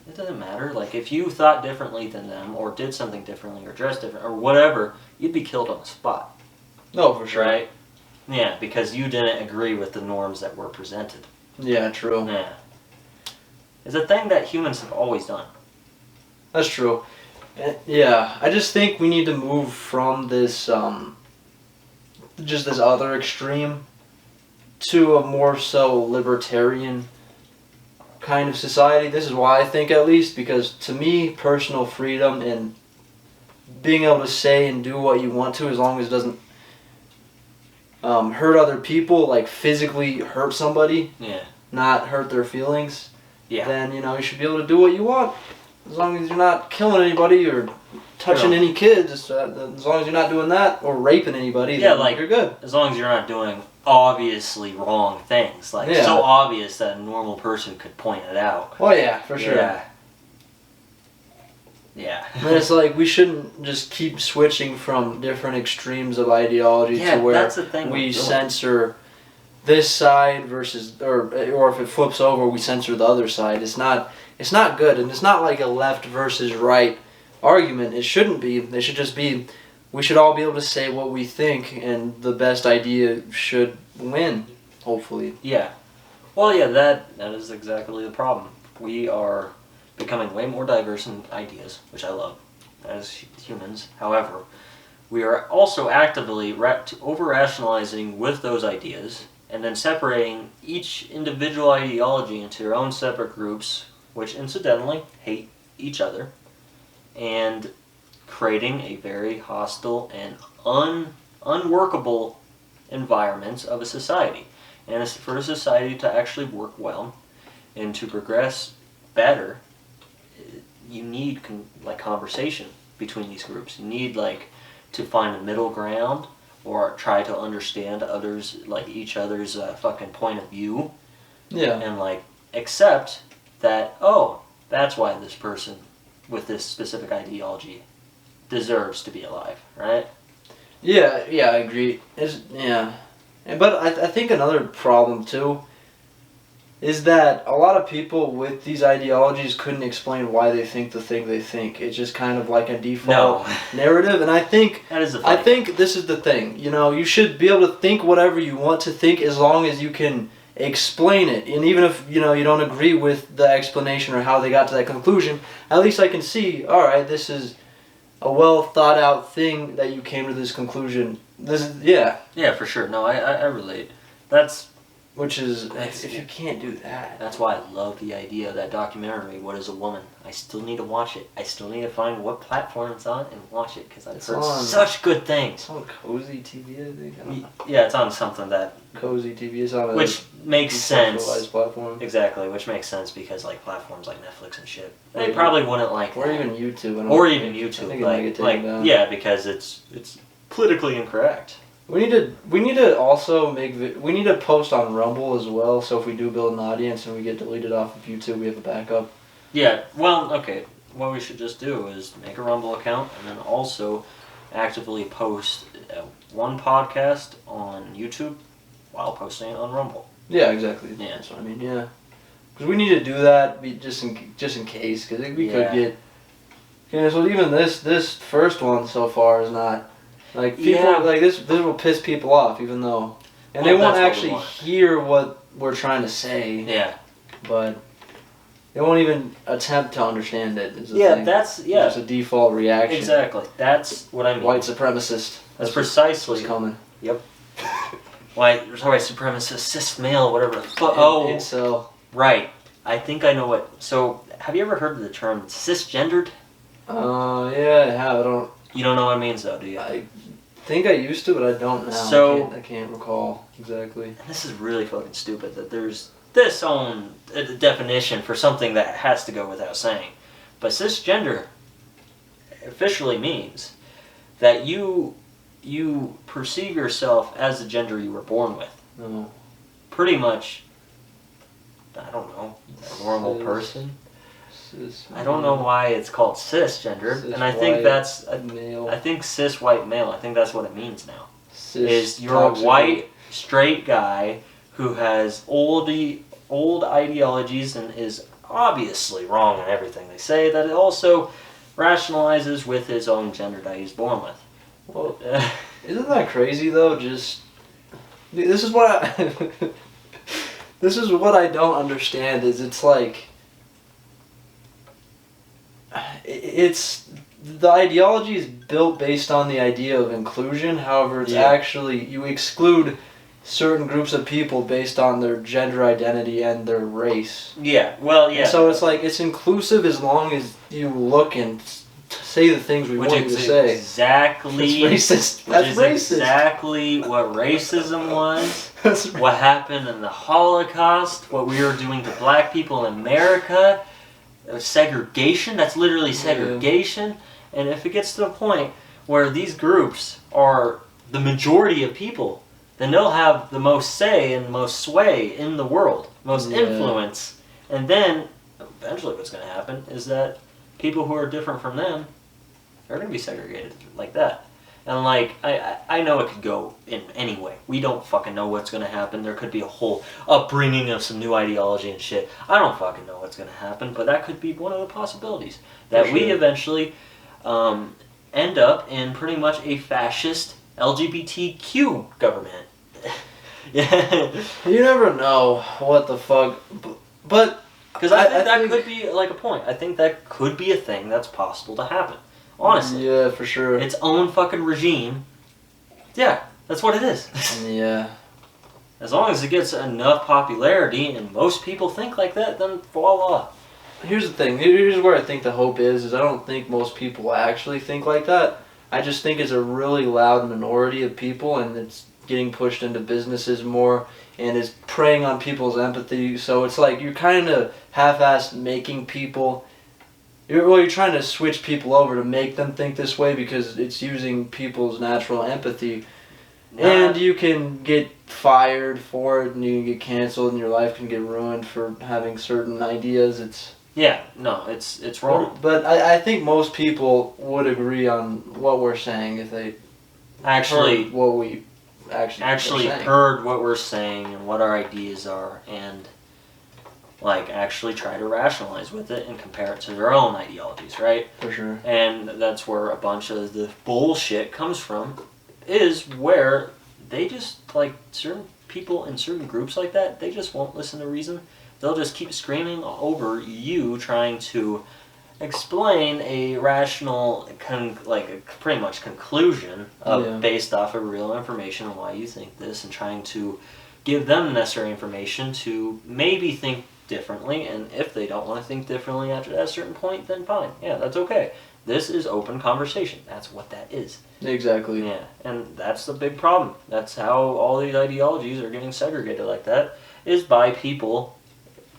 it doesn't matter. Like, if you thought differently than them, or did something differently, or dressed different, or whatever, you'd be killed on the spot. No, for sure. Right? Yeah, because you didn't agree with the norms that were presented. Yeah, true. Yeah. It's a thing that humans have always done. That's true. Yeah, I just think we need to move from this, just this other extreme to a more so libertarian kind of society. This is why I think, at least, because to me, personal freedom and being able to say and do what you want to, as long as it doesn't hurt other people, like physically hurt somebody, not hurt their feelings, then, you should be able to do what you want. As long as you're not killing anybody or touching any kids, as long as you're not doing that or raping anybody, then you're good. As long as you're not doing obviously wrong things, like so obvious that a normal person could point it out. Well, yeah, for sure. Yeah. And it's like we shouldn't just keep switching from different extremes of ideology to where that's the thing we censor this side versus, or if it flips over, we censor the other side. It's not good, and it's not like a left versus right argument. It shouldn't be. It should just be, we should all be able to say what we think, and the best idea should win, hopefully. Yeah. Well, yeah, that is exactly the problem. We are becoming way more diverse in ideas, which I love, as humans. However, we are also actively over-rationalizing with those ideas, and then separating each individual ideology into their own separate groups, which incidentally hate each other, and creating a very hostile and unworkable environment of a society. And for a society to actually work well and to progress better, you need conversation between these groups. You need to find a middle ground, or try to understand others, each other's fucking point of view. Yeah. And accept that, oh, that's why this person with this specific ideology deserves to be alive, right? Yeah, I agree. But I think another problem too is that a lot of people with these ideologies couldn't explain why they think the thing they think. It's just kind of like a default narrative, and I think this is the thing. You should be able to think whatever you want to think as long as you can explain it. And even if you don't agree with the explanation or how they got to that conclusion, at least I can see, all right, this is a well thought out thing that you came to this conclusion. Yeah, for sure. No, I relate. Which is, if you can't do that. That's why I love the idea of that documentary, What is a Woman? I still need to watch it. I still need to find what platform it's on and watch it, because I've heard such good things. It's on Cozy TV, I think. Yeah, it's on something that... Cozy TV is on a... Which makes sense. Platform. Exactly, which makes sense because platforms like Netflix and shit, they probably wouldn't like that. Or even YouTube. Or even YouTube. I think it might get taken down. Yeah, because it's politically incorrect. We need to also we need to post on Rumble as well, so if we do build an audience and we get deleted off of YouTube, we have a backup. Yeah, well, okay. What we should just do is make a Rumble account and then also actively post one podcast on YouTube while posting it on Rumble. Yeah, exactly. Yeah. That's what I mean, yeah. Because we need to do that just in case, because we could get... so even this first one so far is not... people, this will piss people off, even though... And they won't actually hear what we're trying to say. Yeah. But... They won't even attempt to understand it. Is the Yeah, thing. that's It's just a default reaction. Exactly. That's what I mean. White supremacist. That's precisely what's coming. Yep. White supremacist, cis male, whatever. Incel. Right. I think I know what. So, have you ever heard of the term cisgendered? Yeah, I have. I don't. You don't know what it means, though, do you? I think I used to, but I don't now. So I can't recall exactly. And this is really fucking stupid that there's this own definition for something that has to go without saying. But cisgender officially means that you perceive yourself as the gender you were born with. No. Pretty much, I don't know, a normal person. I don't know why it's called cisgender, and I think that's male. I think cis white male. I think that's what it means now. Cis You're a white straight guy who has old ideologies and is obviously wrong in everything they say. That it also rationalizes with his own gender that he's born with. Well, isn't that crazy though? This is what this is what I don't understand. Is it's like. It's the ideology is built based on the idea of inclusion. However, it's actually you exclude certain groups of people based on their gender identity and their race. Yeah, well, yeah. And so it's like it's inclusive as long as you look and say the things we want you to say. Exactly. It's racist. That's racist. Exactly what racism was. That's what happened in the Holocaust. What we were doing to black people in America. Segregation, that's literally segregation. Yeah. And if it gets to the point where these groups are the majority of people, then they'll have the most say and most sway in the world, most influence. And then, eventually what's going to happen is that people who are different from them are going to be segregated like that. And like, I know it could go in any way. We don't fucking know what's going to happen. There could be a whole upbringing of some new ideology and shit. I don't fucking know what's going to happen, but that could be one of the possibilities. That we eventually end up in pretty much a fascist LGBTQ government. Yeah. You never know what the fuck, but... Because I think that could be like a point. I think that could be a thing that's possible to happen. Honestly. Yeah, for sure. Its own fucking regime. Yeah, that's what it is. Yeah. As long as it gets enough popularity and most people think like that, then voila. Here's the thing. Here's where I think the hope is I don't think most people actually think like that. I just think it's a really loud minority of people and it's getting pushed into businesses more and is preying on people's empathy. So it's like you're kind of half-assed making people... You're trying to switch people over to make them think this way because it's using people's natural empathy. And you can get fired for it and you can get canceled and your life can get ruined for having certain ideas. It's wrong. But I think most people would agree on what we're saying if they heard what we actually heard what we're saying and what our ideas are and like actually try to rationalize with it and compare it to their own ideologies, right? For sure. And that's where a bunch of the bullshit comes from, is where they just, like, certain people in certain groups like that, they just won't listen to reason. They'll just keep screaming over you trying to explain a rational, pretty much conclusion based off of real information and why you think this, and trying to give them the necessary information to maybe think differently, and if they don't want to think differently after that certain point, then fine. Yeah, that's okay. This is open conversation. That's what that is. Exactly. Yeah, and that's the big problem. That's how all these ideologies are getting segregated like that, is by people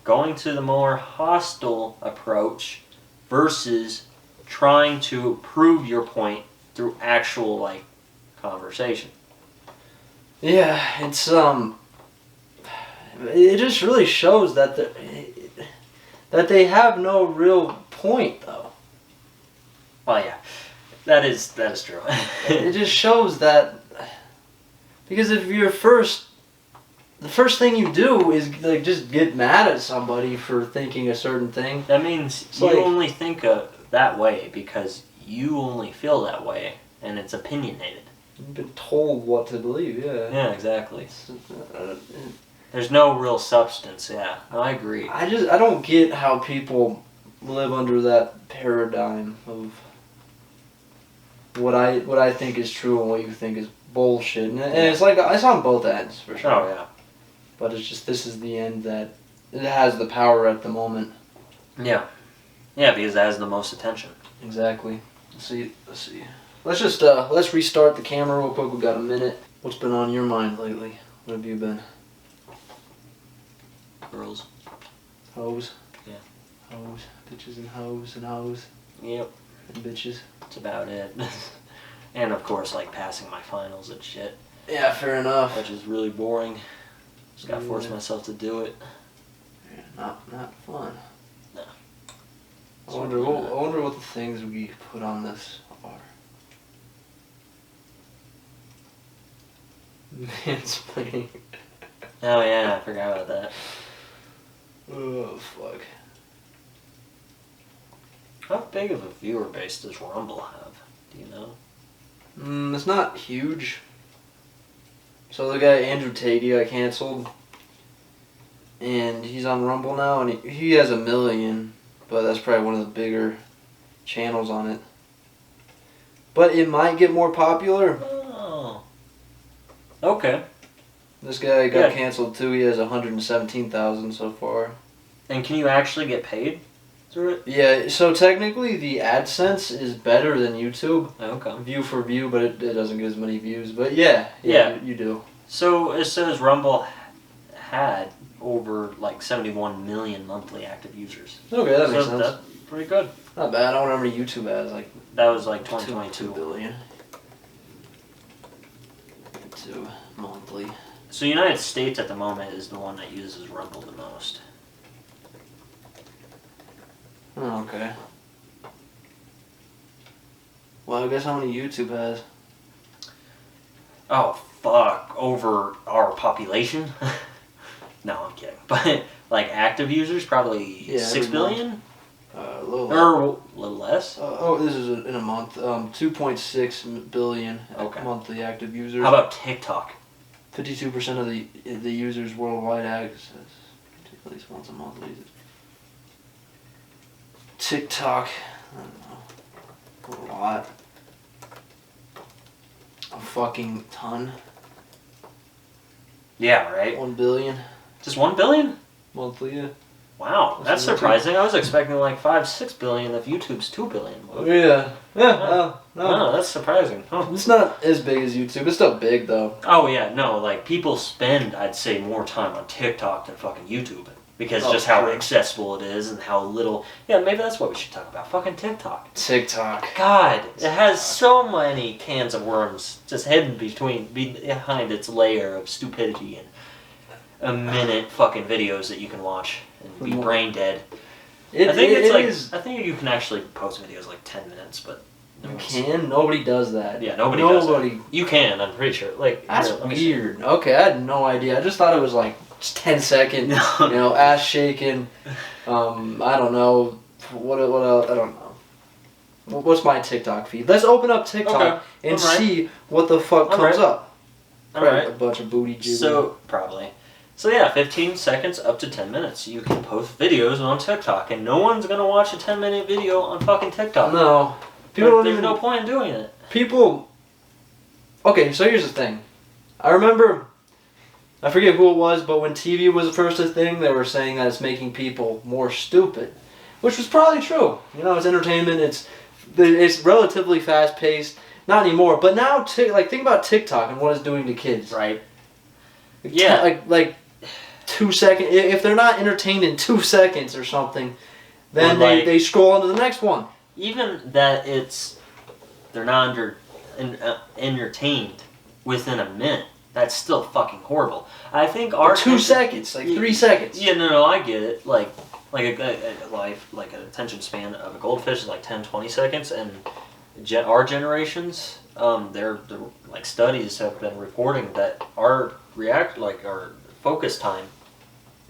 going to the more hostile approach versus trying to prove your point through actual, like, conversation. Yeah, it's, it just really shows that they have no real point, though. Well, yeah, that is true. It just shows that because if the first thing you do is like just get mad at somebody for thinking a certain thing. That means you only think that way because you only feel that way, and it's opinionated. You've been told what to believe. Yeah. Yeah, exactly. There's no real substance. Yeah, no, I agree. I don't get how people live under that paradigm of what I think is true and what you think is bullshit. And it's like it's on both ends for sure. Oh yeah. But it's just this is the end that it has the power at the moment. Yeah. Yeah, because it has the most attention. Exactly. Let's see. Let's just let's restart the camera real quick. We've got a minute. What's been on your mind lately? What have you been? Girls. Hoes. Yeah. Hoes. Bitches and hoes and hoes. Yep. And bitches. That's about it. And of course, like passing my finals and shit. Yeah, fair enough. Which is really boring. Just gotta force myself to do it. Yeah, not fun. No. I wonder what the things we put on this are. Mansplaining. Oh yeah, I forgot about that. Oh fuck. How big of a viewer base does Rumble have? Do you know? It's not huge. So the guy Andrew Tate got canceled, and he's on Rumble now, and he has 1 million, but that's probably one of the bigger channels on it. But it might get more popular. Oh. Okay. This guy got canceled too. He has 117,000 so far. And can you actually get paid through it? Yeah, so technically the AdSense is better than YouTube. Okay. View for view, but it doesn't get as many views. But yeah, you do. So it says Rumble had over like 71 million monthly active users. Okay, that makes sense. That's pretty good. Not bad. I wonder how many YouTube has. Like that was like 2022. 2 billion. 2 monthly. So United States at the moment is the one that uses Rumble the most. Oh, okay. Well, I guess how many YouTube has? Oh, fuck. Over our population? No, I'm kidding. But, like, active users, probably 6 billion? A little or a little less? This is in a month. 2.6 billion monthly active users. How about TikTok? 52% of the users worldwide access at least once a month. TikTok, I don't know, a lot, a fucking ton. Yeah, right. 1 billion. Just 1 billion? Monthly, yeah. Wow, that's surprising. I was expecting like 5-6 billion if YouTube's 2 billion. Yeah. No. No, that's surprising. Huh. It's not as big as YouTube. It's still big though. Oh yeah, no, like people spend, I'd say, more time on TikTok than fucking YouTube. Because just how accessible it is and how little... Yeah, maybe that's what we should talk about. Fucking TikTok. TikTok. God, it has so many cans of worms just hidden behind its layer of stupidity and a minute fucking videos that you can watch and be brain dead. I think you can actually post videos like 10 minutes, but... Nobody does that. Yeah, nobody does that. You can, I'm pretty sure. Like, that's weird. Okay, I had no idea. I just thought it was like... Just 10 seconds, ass shaking. I don't know. What else? I don't know. What's my TikTok feed? Let's open up TikTok and see what the fuck comes up. Alright. A bunch of booty jiggling. So, probably. So yeah, 15 seconds up to 10 minutes. You can post videos on TikTok, and no one's gonna watch a 10-minute video on fucking TikTok. No. There's no point in doing it. People... Okay, so here's the thing. I remember... I forget who it was, but when TV was first a thing, they were saying that it's making people more stupid, which was probably true. It's entertainment. It's relatively fast paced. Not anymore, but now think about TikTok and what it's doing to kids. Right. Yeah. Like 2 seconds. If they're not entertained in 2 seconds or something, then they scroll on to the next one. Even that they're not entertained within a minute. That's still fucking horrible. I think our 2 seconds, like 3 seconds. Yeah, no, I get it. Like an attention span of a goldfish is like 10-20 seconds, and our generations, their like studies have been reporting that our focus time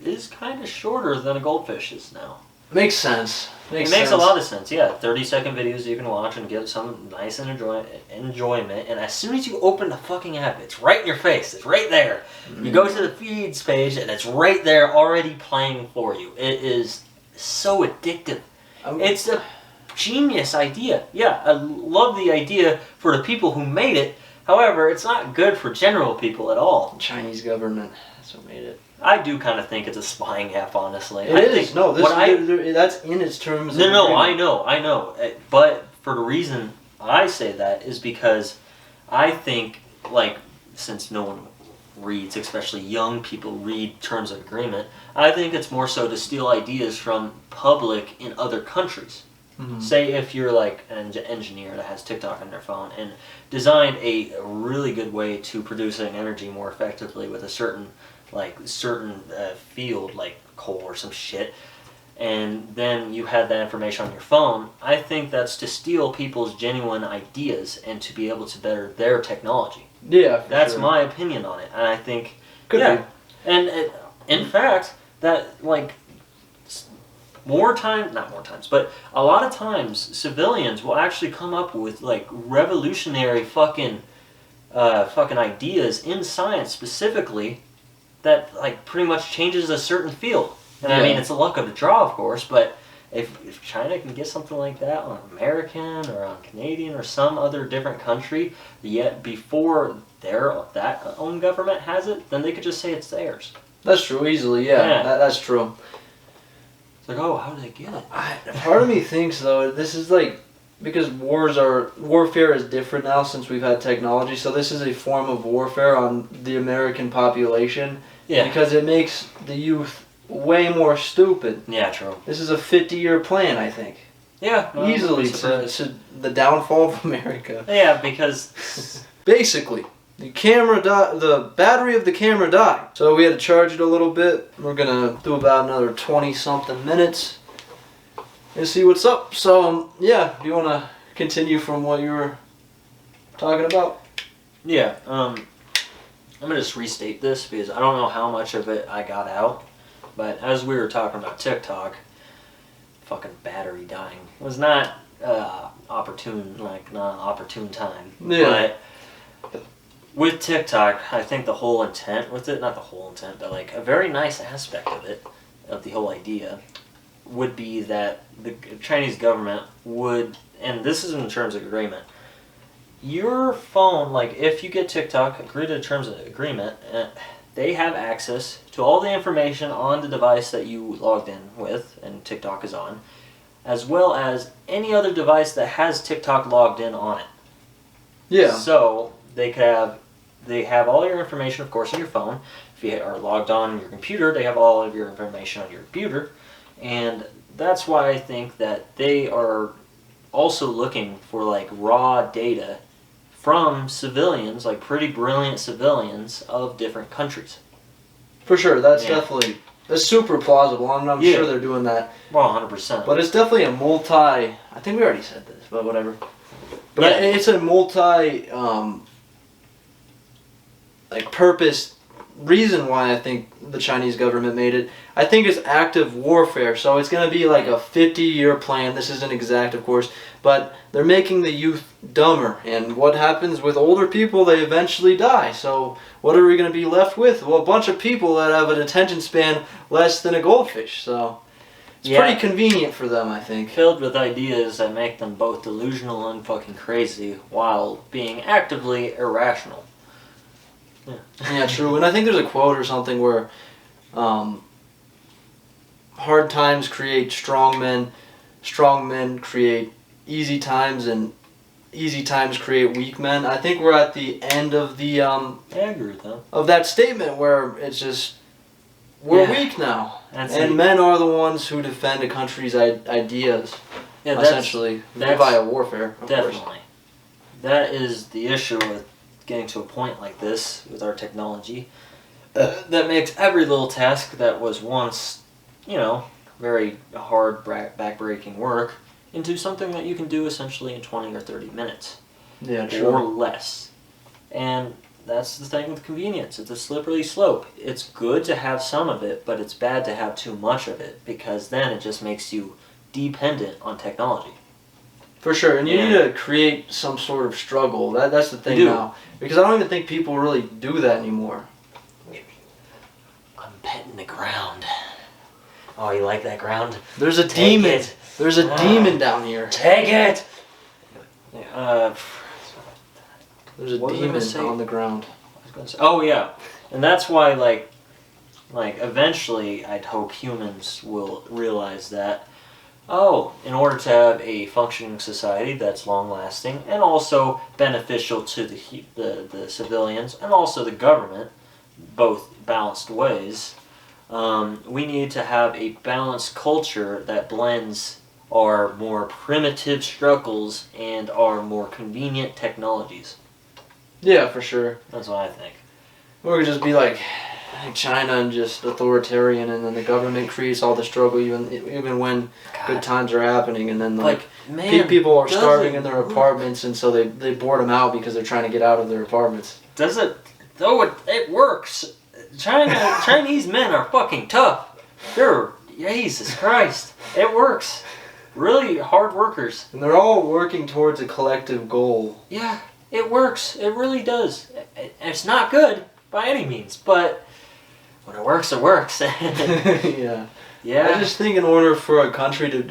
is kind of shorter than a goldfish is now. Makes sense. It makes a lot of sense, yeah. 30-second videos you can watch and get some nice enjoyment. And as soon as you open the fucking app, it's right in your face. It's right there. You go to the feeds page, and it's right there already playing for you. It is so addictive. It's a genius idea. Yeah, I love the idea for the people who made it. However, it's not good for general people at all. Chinese government. That's what made it. I do kind of think it's a spying app, honestly. It is. No, that's in its terms. No, I know. But for the reason I say that is because I think, like, since no one reads, especially young people read terms of agreement, I think it's more so to steal ideas from public in other countries. Mm-hmm. Say if you're like an engineer that has TikTok on their phone and designed a really good way to producing energy more effectively with a certain field, like coal or some shit, and then you had that information on your phone, I think that's to steal people's genuine ideas and to be able to better their technology. Yeah, that's my opinion on it, and I think could be. And in fact, that like not more times, but a lot of times civilians will actually come up with like revolutionary fucking ideas in science specifically that like pretty much changes a certain field. And I mean, it's a luck of the draw, of course, but if China can get something like that on American or on Canadian or some other different country, yet before that own government has it, then they could just say it's theirs. That's true, easily, yeah. That's true. It's like, oh, how did they get it? Part of me thinks, though, this is like, because warfare is different now since we've had technology, so this is a form of warfare on the American population. Yeah. Because it makes the youth way more stupid. Yeah, true. This is a 50-year plan, I think. Yeah. Easily to the downfall of America. Yeah, because basically, the battery of the camera died. So we had to charge it a little bit. We're going to do about another 20-something minutes and see what's up. So, do you want to continue from what you were talking about? Yeah, I'm going to just restate this because I don't know how much of it I got out. But as we were talking about TikTok, fucking battery dying was not opportune time. Yeah. But with TikTok, I think the whole intent with it, not the whole intent, but like a very nice aspect of it, of the whole idea, would be that the Chinese government would, and this is in terms of agreement, your phone, like if you get TikTok, agree to the terms of the agreement, they have access to all the information on the device that you logged in with and TikTok is on, as well as any other device that has TikTok logged in on it. Yeah. So they have all your information, of course, on your phone. If you are logged on your computer, they have all of your information on your computer. And that's why I think that they are also looking for like raw data from civilians, like pretty brilliant civilians of different countries. For sure, that's super plausible. I'm sure they're doing that. Well, 100%. But it's definitely a I think we already said this, but whatever. But it's a purpose reason why I think the Chinese government made it. I think it's active warfare, so it's going to be like a 50-year plan. This isn't exact, of course, but they're making the youth dumber. And what happens with older people? They eventually die. So what are we going to be left with? Well, a bunch of people that have an attention span less than a goldfish. So it's pretty convenient for them, I think. Filled with ideas that make them both delusional and fucking crazy while being actively irrational. Yeah, true. And I think there's a quote or something where hard times create strong men create easy times, and easy times create weak men. I think we're at the end of the I agree with that. Of that statement where it's just we're weak now, and men are the ones who defend a country's ideas. Yeah, essentially via warfare. Definitely, course. That is the issue with getting to a point like this with our technology that makes every little task that was once, very hard, back-breaking work into something that you can do essentially in 20 or 30 minutes. Yeah, true. Or less. And that's the thing with convenience. It's a slippery slope. It's good to have some of it, but it's bad to have too much of it, because then it just makes you dependent on technology. For sure, and you need to create some sort of struggle. That's the thing now. Because I don't even think people really do that anymore. I'm petting the ground. Oh, you like that ground? There's a demon. There's a demon down here. Take it! There's a demon on the ground. Oh, yeah. And that's why, like eventually, I'd hope humans will realize that, in order to have a functioning society that's long-lasting and also beneficial to the civilians and also the government, both balanced ways, we need to have a balanced culture that blends our more primitive struggles and our more convenient technologies. Yeah, for sure. That's what I think. Or we could just be like China and just authoritarian, and then the government creates all the struggle even when good times are happening, and then people are starving in their apartments, and so they board them out because they're trying to get out of their apartments. Does it? Though it works. Chinese men are fucking tough. They're, Jesus Christ. It works. Really hard workers. And they're all working towards a collective goal. Yeah, it works. It really does. It's not good by any means, but when it works, it works. Yeah. Yeah. I just think in order for a country to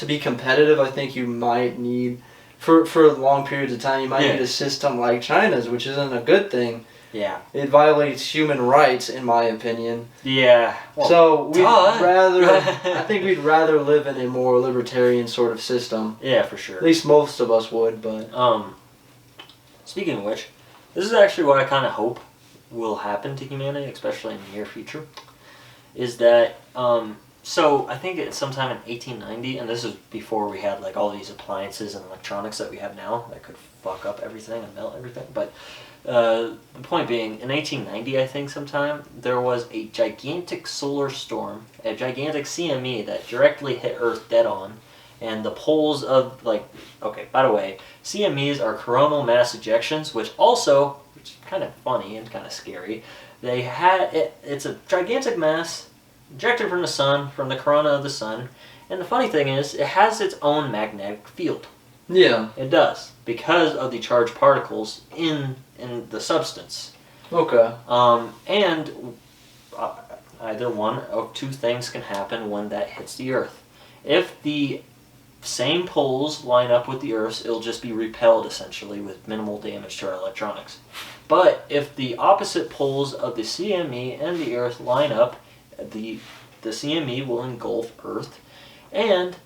be competitive, I think you might need, for long periods of time, you might need a system like China's, which isn't a good thing. Yeah. It violates human rights, in my opinion. Yeah. Well, so I think we'd rather live in a more libertarian sort of system. Yeah, for sure. At least most of us would, but... Speaking of which, this is actually what I kind of hope will happen to humanity, especially in the near future, is that, so I think it's sometime in 1890, and this is before we had like all these appliances and electronics that we have now that could fuck up everything and melt everything, but the point being, in 1890, I think sometime, there was a gigantic solar storm, a gigantic CME that directly hit Earth dead on, and the poles of, by the way, CMEs are coronal mass ejections, which is kind of funny and kind of scary. It's a gigantic mass ejected from the sun, from the corona of the sun, and the funny thing is, it has its own magnetic field. Yeah. It does, because of the charged particles in the substance. Okay. And either one of two things can happen when that hits the Earth. If the same poles line up with the Earth's, it'll just be repelled, essentially, with minimal damage to our electronics. But if the opposite poles of the CME and the Earth line up, the CME will engulf Earth and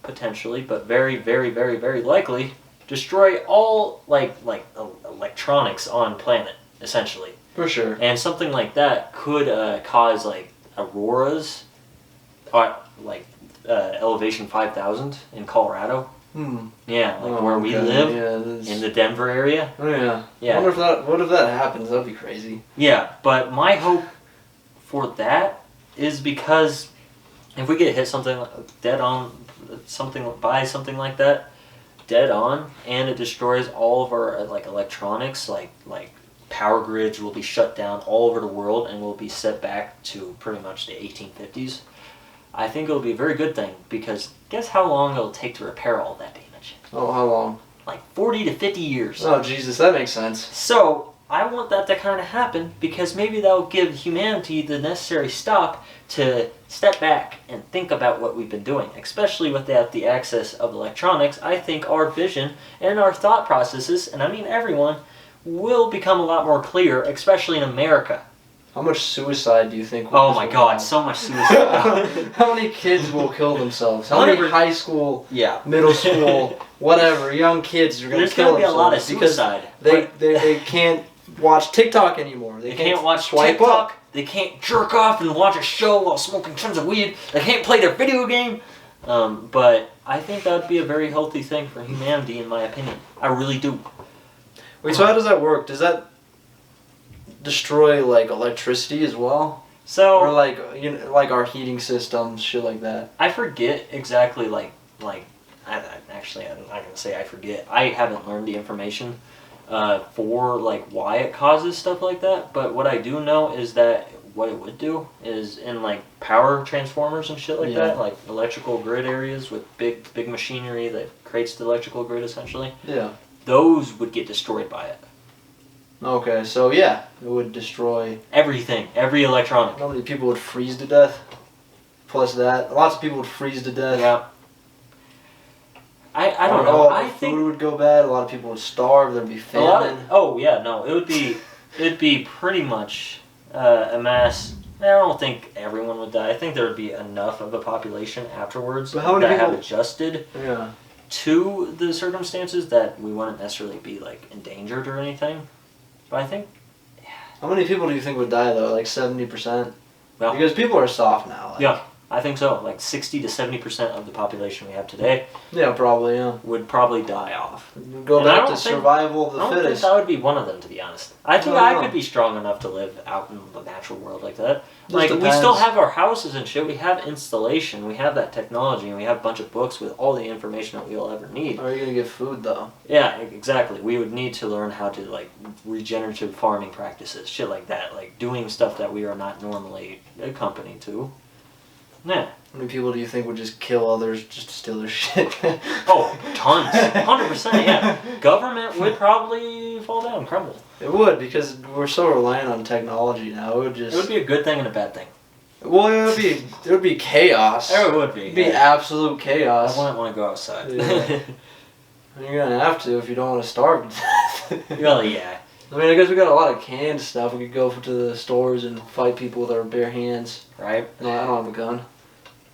potentially, but very, very, very, very likely, destroy all electronics on planet, essentially. For sure. And something like that could cause auroras, elevation 5,000 in Colorado. Yeah, where we live in the Denver area. Oh yeah. Yeah. What if that happens? That'd be crazy. Yeah, but my hope for that is because if we get hit something dead on, something like that, dead on, and it destroys all of our electronics, like power grids will be shut down all over the world and will be set back to pretty much the 1850s. I think it'll be a very good thing, because guess how long it'll take to repair all that damage? Oh, how long? Like 40 to 50 years. Oh, Jesus, that makes sense. So, I want that to kind of happen, because maybe that'll give humanity the necessary stop to step back and think about what we've been doing. Especially without the access of electronics, I think our vision and our thought processes, and I mean everyone, will become a lot more clear, especially in America. How much suicide do you think? Oh my God, so much suicide. How many kids will kill themselves? How many high school, middle school, whatever, young kids are going to kill themselves? There's going to be a lot of suicide. They can't watch TikTok anymore. They can't watch TikTok. They can't jerk off and watch a show while smoking tons of weed. They can't play their video game. But I think that would be a very healthy thing for humanity, in my opinion. I really do. Wait, so how does that work? Does that destroy electricity as well? So, or our heating systems, shit like that. I forget exactly I'm not gonna say I forget. I haven't learned the information. for like why it causes stuff like that. But what I do know is that what it would do is in like power transformers and shit like that, like electrical grid areas with big machinery that creates the electrical grid essentially. Yeah. Those would get destroyed by it. Okay, so yeah, it would destroy everything, every electronic. How many people would freeze to death? Plus that, lots of people would freeze to death. Yeah. I don't know. I think food would go bad. A lot of people would starve. There'd be famine. It'd be pretty much a mass. I don't think everyone would die. I think there would be enough of a population afterwards that have adjusted to the circumstances that we wouldn't necessarily be like endangered or anything. But I think. Yeah. How many people do you think would die though? Like 70%? Well, because people are soft now. Like. Yeah. I think so. Like 60 to 70% of the population we have today. Yeah, probably. Yeah. Would probably die off. Go back to survival of the fittest. I don't think I would be one of them, to be honest. I think I could be strong enough to live out in the natural world like that. Like we still have our houses and shit. We have installation. We have that technology, and we have a bunch of books with all the information that we'll ever need. How are you gonna get food though? Yeah, exactly. We would need to learn how to like regenerative farming practices, shit like that. Like doing stuff that we are not normally accustomed to. Yeah. How many people do you think would just kill others just to steal their shit? Oh, tons. 100%, yeah. Government would probably fall down, crumble. It would, because we're so reliant on technology now. It would be a good thing and a bad thing. Well, it would be chaos. It would be. It'd be absolute chaos. I wouldn't want to go outside. Yeah. You're gonna have to if you don't want to starve to death. Well, yeah. I mean, I guess we got a lot of canned stuff. We could go to the stores and fight people with our bare hands. Right. No, I don't have a gun.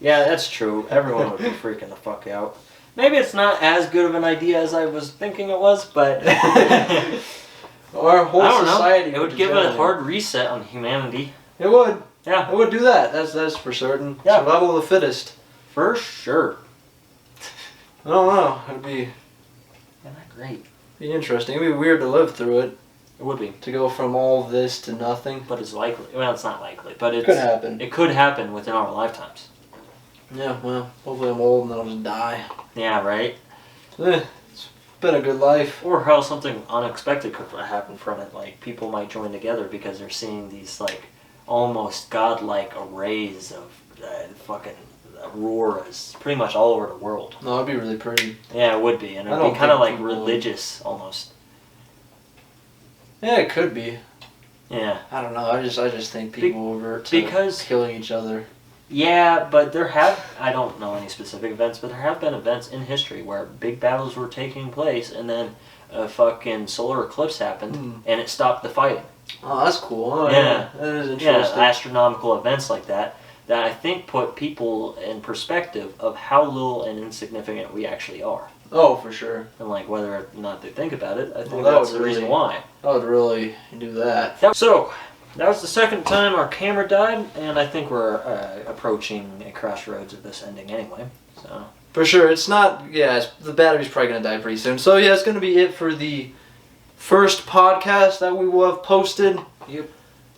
Yeah, that's true. Everyone would be freaking the fuck out. Maybe it's not as good of an idea as I was thinking it was, but our whole society. It would give a hard reset on humanity. It would. Yeah. It would do that. That's for certain. Yeah. Survival of the fittest. For sure. I don't know. It'd be. Yeah, not great. Be interesting. It'd be weird to live through it. It would be. To go from all this to nothing. But it's likely. Well, it's not likely, but it could happen. It could happen within our lifetimes. Yeah, well, hopefully I'm old and then I'll just die. Yeah, right? It's been a good life. Or how something unexpected could happen from it. Like, people might join together because they're seeing these, like, almost godlike arrays of fucking auroras pretty much all over the world. No, it'd be really pretty. Yeah, it would be. And it'd be kind of like religious, almost. Yeah, it could be. Yeah. I don't know. I just think people will revert to killing each other. Yeah, but I don't know any specific events, but there have been events in history where big battles were taking place and then a fucking solar eclipse happened and it stopped the fighting. Oh, that's cool. Oh, yeah. That is interesting. Yeah, astronomical events like that I think put people in perspective of how little and insignificant we actually are. Oh, for sure. And like whether or not they think about it, I think that's the reason why. That would really do that. So, that was the second time our camera died, and I think we're approaching a crossroads of this ending anyway. So for sure, it's not. Yeah, the battery's probably gonna die pretty soon. So yeah, it's gonna be it for the first podcast that we will have posted. Yep.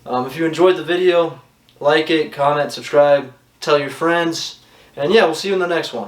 If you enjoyed the video, like it, comment, subscribe, tell your friends, and yeah, we'll see you in the next one.